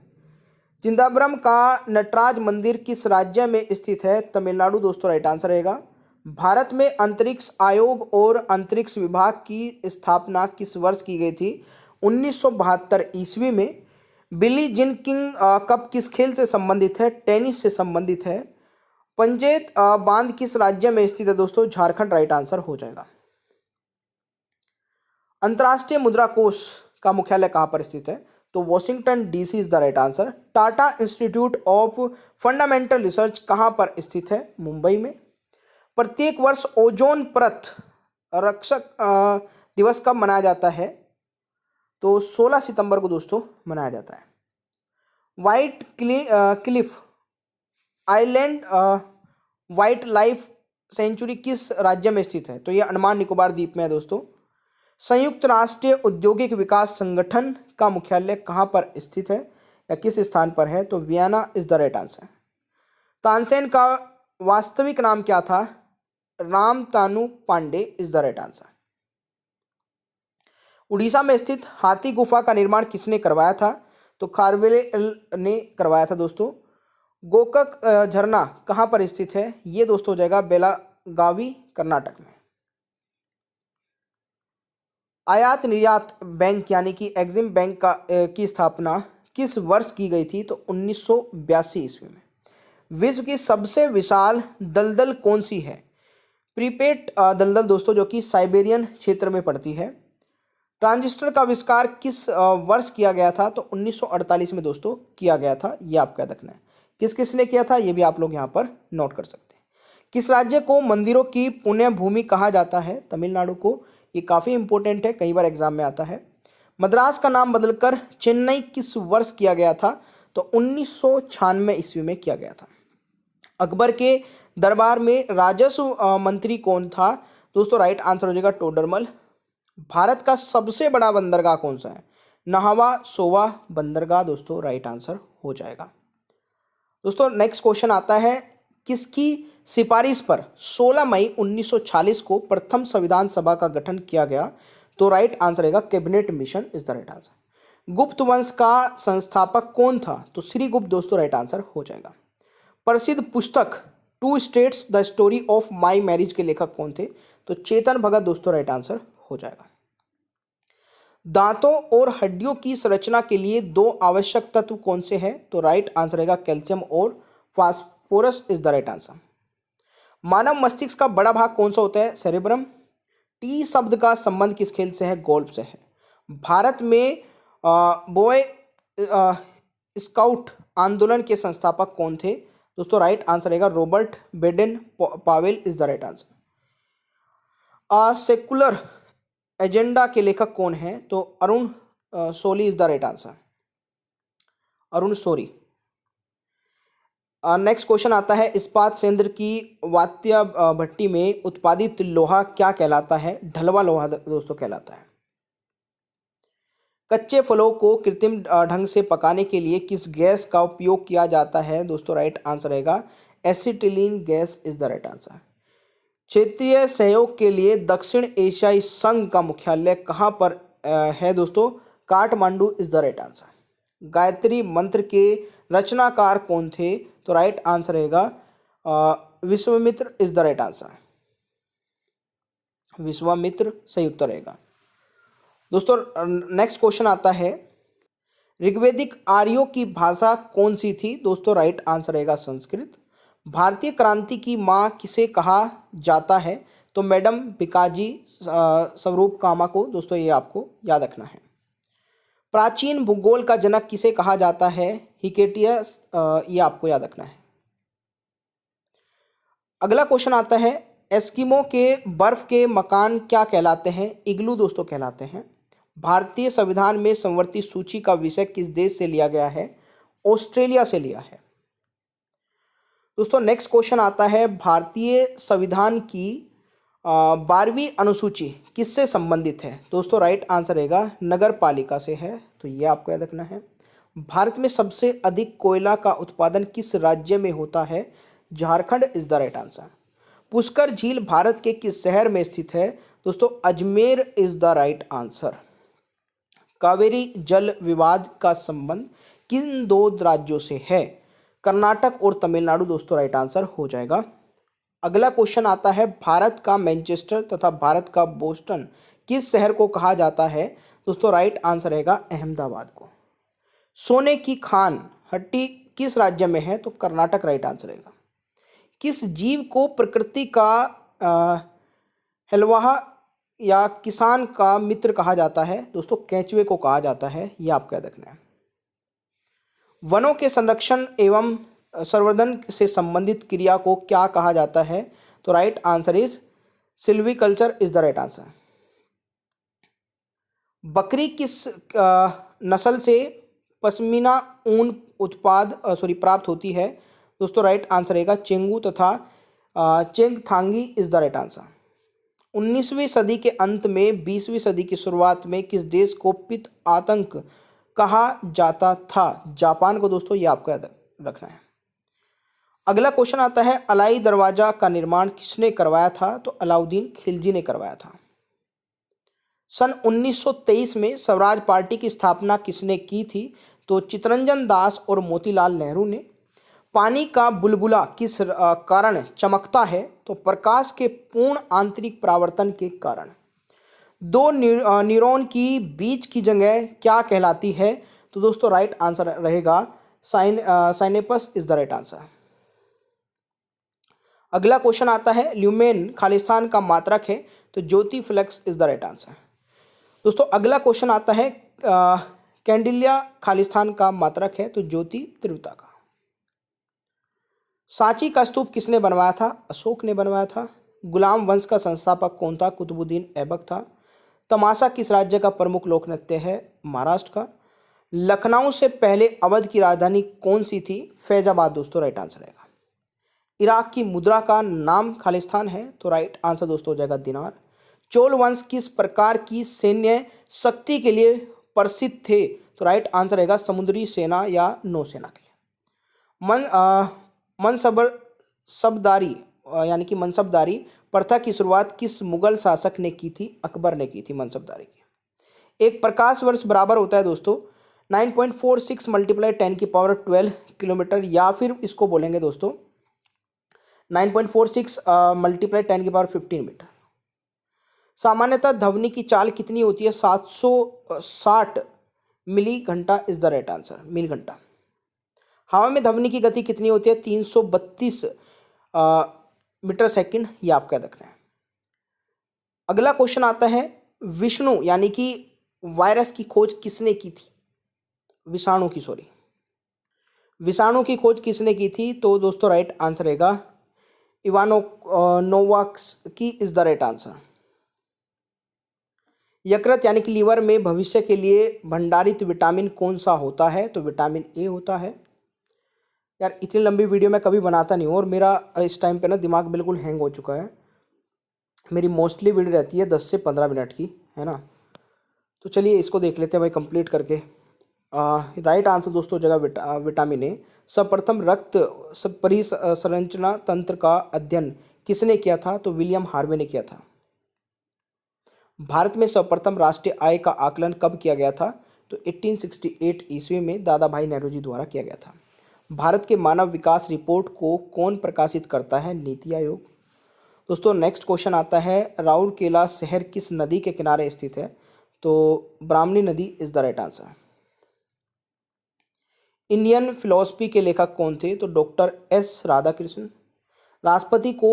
Chidambaram का नटराज मंदिर किस राज्य में स्थित है? तमिलनाडु दोस्तों राइट आंसर रहेगा। भारत में अंतरिक्ष आयोग और अंतरिक्ष विभाग की स्थापना किस वर्ष की गई थी? 1972 ईस्वी में। बिली जिन किंग कप किस खेल से संबंधित है? टेनिस से संबंधित है। पंजेत बांध किस राज्य में स्थित है दोस्तों? झारखंड राइट आंसर हो जाएगा। अंतर्राष्ट्रीय मुद्रा कोष का मुख्यालय कहां पर स्थित है? तो Washington DC is the right answer. Tata institute of fundamental research कहां पर स्थित है? मुंबई में। प्रत्येक वर्ष ओजोन परत रक्षक दिवस कब मनाया जाता है? तो 16 सितंबर को दोस्तों मनाया जाता है। White Cliff island wild life sanctuary किस राज्य में स्थित है? तो ये अंडमान निकोबार द्वीप में है दोस्तों। संयुक्त राष्ट्र औद्योगिक विकास संगठन का मुख्यालय कहाँ पर स्थित है या किस स्थान पर है? तो Vienna is the right answer. Tansen का वास्तविक नाम क्या था? Ramtanu Pandey is the right answer. Orissa में स्थित हाथी गुफा का निर्माण किसने करवाया था? तो खारवेल ने करवाया था दोस्तों। गोकक झरना कहाँ पर स्थित है? ये दोस्तों हो जाएगा बेलागावी कर्नाटक में। आयात निर्यात बैंक यानी कि एग्जिम बैंक की स्थापना किस वर्ष की गई थी? तो 1982 ईस्वी में। विश्व की सबसे विशाल दलदल कौन सी है? प्रीपेड दलदल दोस्तों, जो कि साइबेरियन क्षेत्र में पड़ती है। ट्रांजिस्टर का आविष्कार किस वर्ष किया गया था? तो 1948 में दोस्तों किया गया था। ये आपको याद रखना है किस किसने किया था, ये भी आप लोग यहाँ पर नोट कर सकते हैं। किस राज्य को मंदिरों की पुण्य भूमि कहा जाता है? तमिलनाडु को। ये काफ़ी इंपॉर्टेंट है, कई बार एग्जाम में आता है। मद्रास का नाम बदलकर चेन्नई किस वर्ष किया गया था? तो 1996 ईस्वी में किया गया था। अकबर के दरबार में राजस्व मंत्री कौन था? दोस्तों राइट आंसर हो जाएगा टोडरमल। भारत का सबसे बड़ा बंदरगाह कौन सा है? नहावा सोवा बंदरगाह दोस्तों राइट आंसर हो जाएगा। दोस्तों नेक्स्ट क्वेश्चन आता है, किसकी सिफारिश पर 16 मई 1940 को प्रथम संविधान सभा का गठन किया गया? तो राइट आंसर रहेगा cabinet mission is the right answer. गुप्त वंश का संस्थापक कौन था? तो श्रीगुप्त दोस्तों राइट आंसर हो जाएगा। प्रसिद्ध पुस्तक two states the story of my marriage के लेखक कौन थे? तो चेतन भगत दोस्तों राइट आंसर हो जाएगा। दांतों और हड्डियों की संरचना के लिए दो आवश्यक तत्व कौन से हैं? तो राइट आंसर रहेगा कैल्शियम और phosphorus is the right answer. मानव मस्तिष्क का बड़ा भाग कौन सा होता है? सेरेब्रम। टी शब्द का संबंध किस खेल से है? गोल्फ से है। भारत में बॉय स्काउट आंदोलन के संस्थापक कौन थे? दोस्तों राइट आंसर रहेगा Robert Baden Powell is the right answer. Secular agenda के लेखक कौन है? तो Arun Shourie is the right answer, Arun Shourie. Next question आता है, इस्पात संयंत्र की वात्या भट्टी में उत्पादित लोहा क्या कहलाता है? ढलवा लोहा दोस्तों कहलाता है। कच्चे फलों को कृत्रिम ढंग से पकाने के लिए किस गैस का उपयोग किया जाता है? दोस्तों राइट आंसर रहेगा acetylene gas is the right answer. क्षेत्रीय सहयोग के लिए दक्षिण एशियाई संघ का मुख्यालय कहाँ पर है? दोस्तों Kathmandu is the right answer. Gayatri मंत्र के रचनाकार कौन थे? तो राइट आंसर रहेगा Vishwamitra is the right answer. Vishwamitra सही उत्तर रहेगा। दोस्तों नेक्स्ट क्वेश्चन आता है, ऋग्वैदिक आर्यों की भाषा कौन सी थी? दोस्तों राइट आंसर रहेगा संस्कृत। भारतीय क्रांति की माँ किसे कहा जाता है? तो मैडम भिकाजी स्वरूप कामा को दोस्तों ये आपको याद रखना है। प्राचीन भूगोल का जनक किसे कहा जाता है? हिकेटियस, ये आपको याद रखना है। अगला क्वेश्चन आता है, एस्किमो के बर्फ के मकान क्या कहलाते हैं? इग्लू दोस्तों कहलाते हैं। भारतीय संविधान में संवर्ती सूची का विषय किस देश से लिया गया है? ऑस्ट्रेलिया से लिया है। दोस्तों नेक्स्ट क्वेश्चन आता है, भारतीय संविधान की 12वीं अनुसूची किससे संबंधित है? दोस्तों राइट आंसर रहेगा नगर पालिका से है, तो ये आपको याद रखना है। भारत में सबसे अधिक कोयला का उत्पादन किस राज्य में होता है? Jharkhand is the right answer. Pushkar झील भारत के किस शहर में स्थित है? दोस्तों Ajmer is the right answer. Kaveri जल विवाद का संबंध किन दो राज्यों से है? कर्नाटक और तमिलनाडु दोस्तों राइट आंसर हो जाएगा। अगला क्वेश्चन आता है, भारत का मैनचेस्टर तथा भारत का बोस्टन किस शहर को कहा जाता है? दोस्तों राइट आंसर रहेगा अहमदाबाद को। सोने की खान हट्टी किस राज्य में है? तो कर्नाटक राइट आंसर रहेगा। किस जीव को प्रकृति का हलवाहा या किसान का मित्र कहा जाता है? दोस्तों केंचुए को कहा जाता है, यह आपको याद रखना है। वनों के संरक्षण एवं संवर्धन से संबंधित क्रिया को क्या कहा जाता है? तो right answer is silviculture is the right answer. बकरी किस नस्ल से पश्मीना ऊन प्राप्त होती है? दोस्तों राइट आंसर रहेगा चेंगू तथा चेंगथांगी इज द राइट आंसर। 19वीं सदी के अंत में 20वीं सदी की शुरुआत में किस देश को पित्त आतंक कहा जाता था? जापान को दोस्तों, ये आपको याद रखना है। अगला क्वेश्चन आता है, अलाई दरवाजा का निर्माण किसने करवाया था? तो अलाउद्दीन खिलजी ने करवाया था। सन 1923 में स्वराज पार्टी की स्थापना किसने की थी? तो चित्तरंजन दास और मोतीलाल नेहरू ने। पानी का बुलबुला किस कारण चमकता है? तो प्रकाश के पूर्ण आंतरिक परावर्तन के कारण। दो न्यूरॉन की बीच की जगह क्या कहलाती है? तो दोस्तों राइट आंसर रहेगा synapse is the right answer. अगला क्वेश्चन आता है, ल्यूमेन खालिस्तान का मात्रक है? तो ज्योति flux is the right answer. दोस्तों अगला क्वेश्चन आता है, कैंडिलिया खालिस्तान का मात्रक है? तो ज्योति तीव्रता का। सांची का स्तूप किसने बनवाया था? अशोक ने बनवाया था। गुलाम वंश का संस्थापक कौन था? कुतुबुद्दीन ऐबक था। तमाशा किस राज्य का प्रमुख लोक नृत्य है? महाराष्ट्र का। लखनऊ से पहले अवध की राजधानी कौन सी थी? फैजाबाद दोस्तों राइट आंसर रहेगा। इराक की मुद्रा का नाम खालिस्तान है? तो राइट आंसर दोस्तों हो जाएगा दिनार। चोल वंश किस प्रकार की सैन्य शक्ति के लिए प्रसिद्ध थे? तो राइट आंसर रहेगा समुद्री सेना या नौसेना के लिए। मनसबदारी यानी कि मनसबदारी प्रथा की शुरुआत किस मुगल शासक ने की थी? अकबर ने की थी मनसबदारी की। एक प्रकाश वर्ष बराबर होता है दोस्तों 9.46 मल्टीप्लाई 10⁻12 किलोमीटर, या फिर इसको बोलेंगे दोस्तों 9.46 मल्टीप्लाई 10⁻15 मीटर। सामान्यतः ध्वनि की चाल कितनी होती है? 760 मिली घंटा इज द राइट आंसर, मील घंटा। हवा में ध्वनि की गति कितनी होती है? 332 मीटर सेकंड, ये आपको याद रखना है। अगला क्वेश्चन आता है, विष्णु यानी कि वायरस की खोज किसने की थी? विषाणु की खोज किसने की थी? तो दोस्तों राइट आंसर रहेगा इवानो नोवाक्स की इज द राइट आंसर। यकृत यानी कि लीवर में भविष्य के लिए भंडारित विटामिन कौन सा होता है? तो विटामिन ए होता है। यार इतनी लंबी वीडियो मैं कभी बनाता नहीं हूँ, और मेरा इस टाइम पे ना दिमाग बिल्कुल हैंग हो चुका है। मेरी मोस्टली वीडियो रहती है 10 से 15 मिनट की, है ना। तो चलिए इसको देख लेते हैं भाई कंप्लीट करके। राइट आंसर दोस्तों जगह विटामिन ए। सर्वप्रथम रक्त परिसंरचना तंत्र का अध्ययन किसने किया था? तो विलियम हार्वे ने किया था। भारत में सर्वप्रथम राष्ट्रीय आय का आकलन कब किया गया था? तो 1868 ईस्वी में दादा भाई नेहरू जी द्वारा किया गया था। भारत के मानव विकास रिपोर्ट को कौन प्रकाशित करता है? नीति आयोग। दोस्तों नेक्स्ट क्वेश्चन आता है, राउरकेला शहर किस नदी के किनारे स्थित है? तो ब्राह्मणी नदी is the right answer. Indian philosophy के लेखक कौन थे? तो डॉक्टर एस राधाकृष्ण। राष्ट्रपति को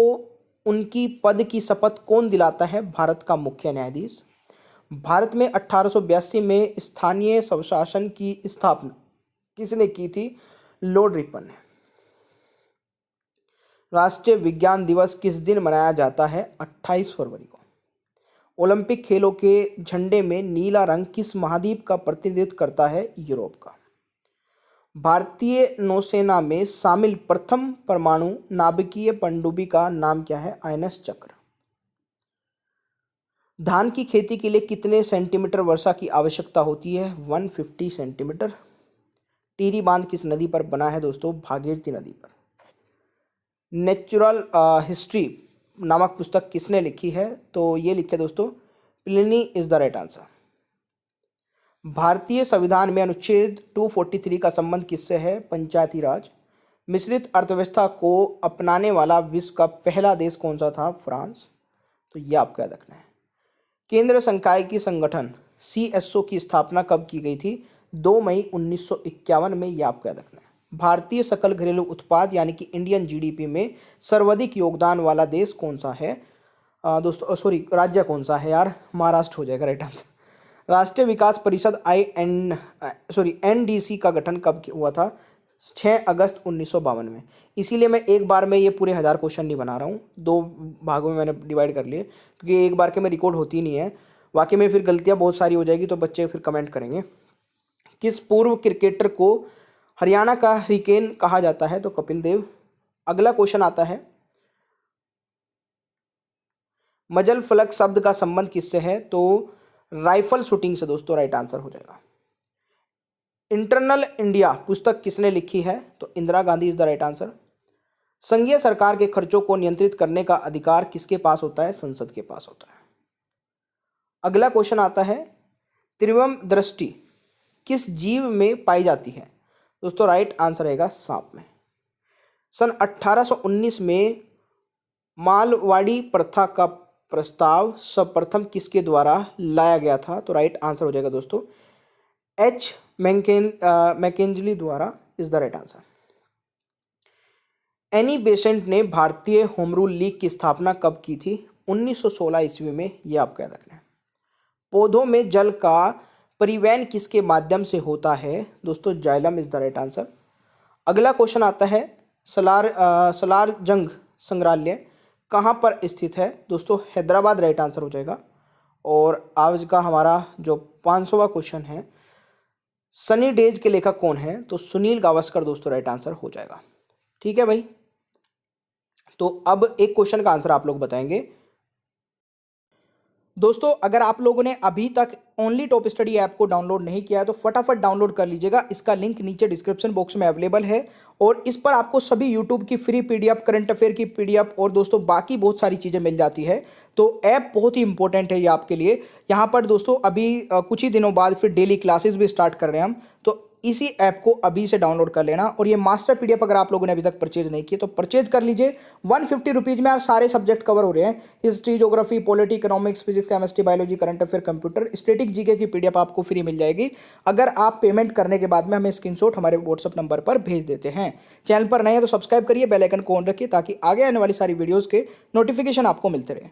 उनकी पद की शपथ कौन दिलाता है? भारत का मुख्य न्यायाधीश। भारत में 1882 में स्थानीय स्वशासन की स्थापना किसने की थी? लॉर्ड रिपन ने। राष्ट्रीय विज्ञान दिवस किस दिन मनाया जाता है? 28 फरवरी को। ओलंपिक खेलों के झंडे में नीला रंग किस महाद्वीप का प्रतिनिधित्व करता है? यूरोप का। भारतीय नौसेना में शामिल प्रथम परमाणु नाभिकीय पनडुब्बी का नाम क्या है? आईएनएस चक्र। धान की खेती के लिए कितने सेंटीमीटर वर्षा की आवश्यकता होती है? 150 सेंटीमीटर। टिहरी बांध किस नदी पर बना है दोस्तों? भागीरथी नदी पर। नेचुरल हिस्ट्री नामक पुस्तक किसने लिखी है? तो ये लिखे दोस्तों Pliny is the right answer. भारतीय संविधान में अनुच्छेद 243 का संबंध किससे है? पंचायती राज। मिश्रित अर्थव्यवस्था को अपनाने वाला विश्व का पहला देश कौन सा था? फ्रांस। तो ये आपको याद रखना है। केंद्र संकायिकी संगठन CSO की स्थापना कब की गई थी? 2 मई 1951 में, ये आपको याद रखना है। भारतीय सकल घरेलू उत्पाद यानी कि इंडियन GDP में सर्वाधिक योगदान वाला देश कौन सा है? दोस्तों राज्य कौन सा है यार? महाराष्ट्र हो जाएगा राइट आंसर। राष्ट्रीय विकास परिषद NDC का गठन कब हुआ था? 6 अगस्त 1952 में। इसीलिए मैं एक बार में ये पूरे 1000 क्वेश्चन नहीं बना रहा हूँ, 2 भागों में मैंने डिवाइड कर लिए, क्योंकि एक बार के में रिकॉर्ड होती नहीं है। वाकई में फिर गलतियां बहुत सारी हो जाएगी तो बच्चे फिर कमेंट करेंगे। किस पूर्व क्रिकेटर को हरियाणा का हरिकेन कहा जाता है? तो कपिल देव। अगला क्वेश्चन आता है, मजल फलक शब्द का संबंध किससे है? तो राइफल शूटिंग से दोस्तों राइट आंसर हो जाएगा। इंटरनल इंडिया पुस्तक किसने लिखी है? तो Indira Gandhi is the right answer. संघीय सरकार के खर्चों को नियंत्रित करने का अधिकार किसके पास होता है? संसद के पास होता है। अगला क्वेश्चन आता है, त्रिवम दृष्टि किस जीव में पाई जाती है? दोस्तों राइट आंसर रहेगा सांप में। सन 1819 में मालवाड़ी प्रथा का प्रस्ताव सर्वप्रथम किसके द्वारा लाया गया था? तो राइट आंसर हो जाएगा दोस्तों एच मैकेंजली द्वारा is the right answer. Annie Besant ने भारतीय होम रूल लीग की स्थापना कब की थी? 1916 ईस्वी में, यह आपको याद रखना है। पौधों में जल का परिवहन किसके माध्यम से होता है? दोस्तों xylem is the right answer. अगला क्वेश्चन आता है, सलार जंग संग्रहालय कहाँ पर स्थित है? दोस्तों हैदराबाद राइट आंसर हो जाएगा। और आज का हमारा जो 500वां क्वेश्चन है, सनी डेज के लेखक कौन है? तो सुनील गावस्कर दोस्तों राइट आंसर हो जाएगा। ठीक है भाई, तो अब एक क्वेश्चन का आंसर आप लोग बताएंगे। दोस्तों अगर आप लोगों ने अभी तक ओनली टॉप स्टडी ऐप को डाउनलोड नहीं किया है तो फटाफट डाउनलोड कर लीजिएगा। इसका लिंक नीचे डिस्क्रिप्शन बॉक्स में अवेलेबल है और इस पर आपको सभी यूट्यूब की फ्री पीडीएफ, करंट अफेयर की पीडीएफ और दोस्तों बाकी बहुत सारी चीज़ें मिल जाती है। तो ऐप बहुत ही इंपॉर्टेंट है ये आपके लिए। यहाँ पर दोस्तों अभी कुछ ही दिनों बाद फिर डेली क्लासेस भी स्टार्ट कर रहे हैं हम, तो इसी ऐप को अभी से डाउनलोड कर लेना। और ये मास्टर पीडीएफ अगर आप लोगों ने अभी तक परचेज नहीं किए तो परचेज कर लीजिए। 150 रुपीज़ में यार सारे सब्जेक्ट कवर हो रहे हैं, history, geography, polity, economics, physics, chemistry, biology, current affair, computer, static GK की पीडीएफ आपको फ्री मिल जाएगी अगर आप पेमेंट करने के बाद में हमें स्क्रीनशॉट हमारे व्हाट्सएप नंबर पर भेज देते हैं। चैनल पर नए हैं तो सब्सक्राइब करिए, बेल आइकन को ऑन रखिए ताकि आगे आने वाली सारी वीडियोज़ के नोटिफिकेशन आपको मिलते रहे।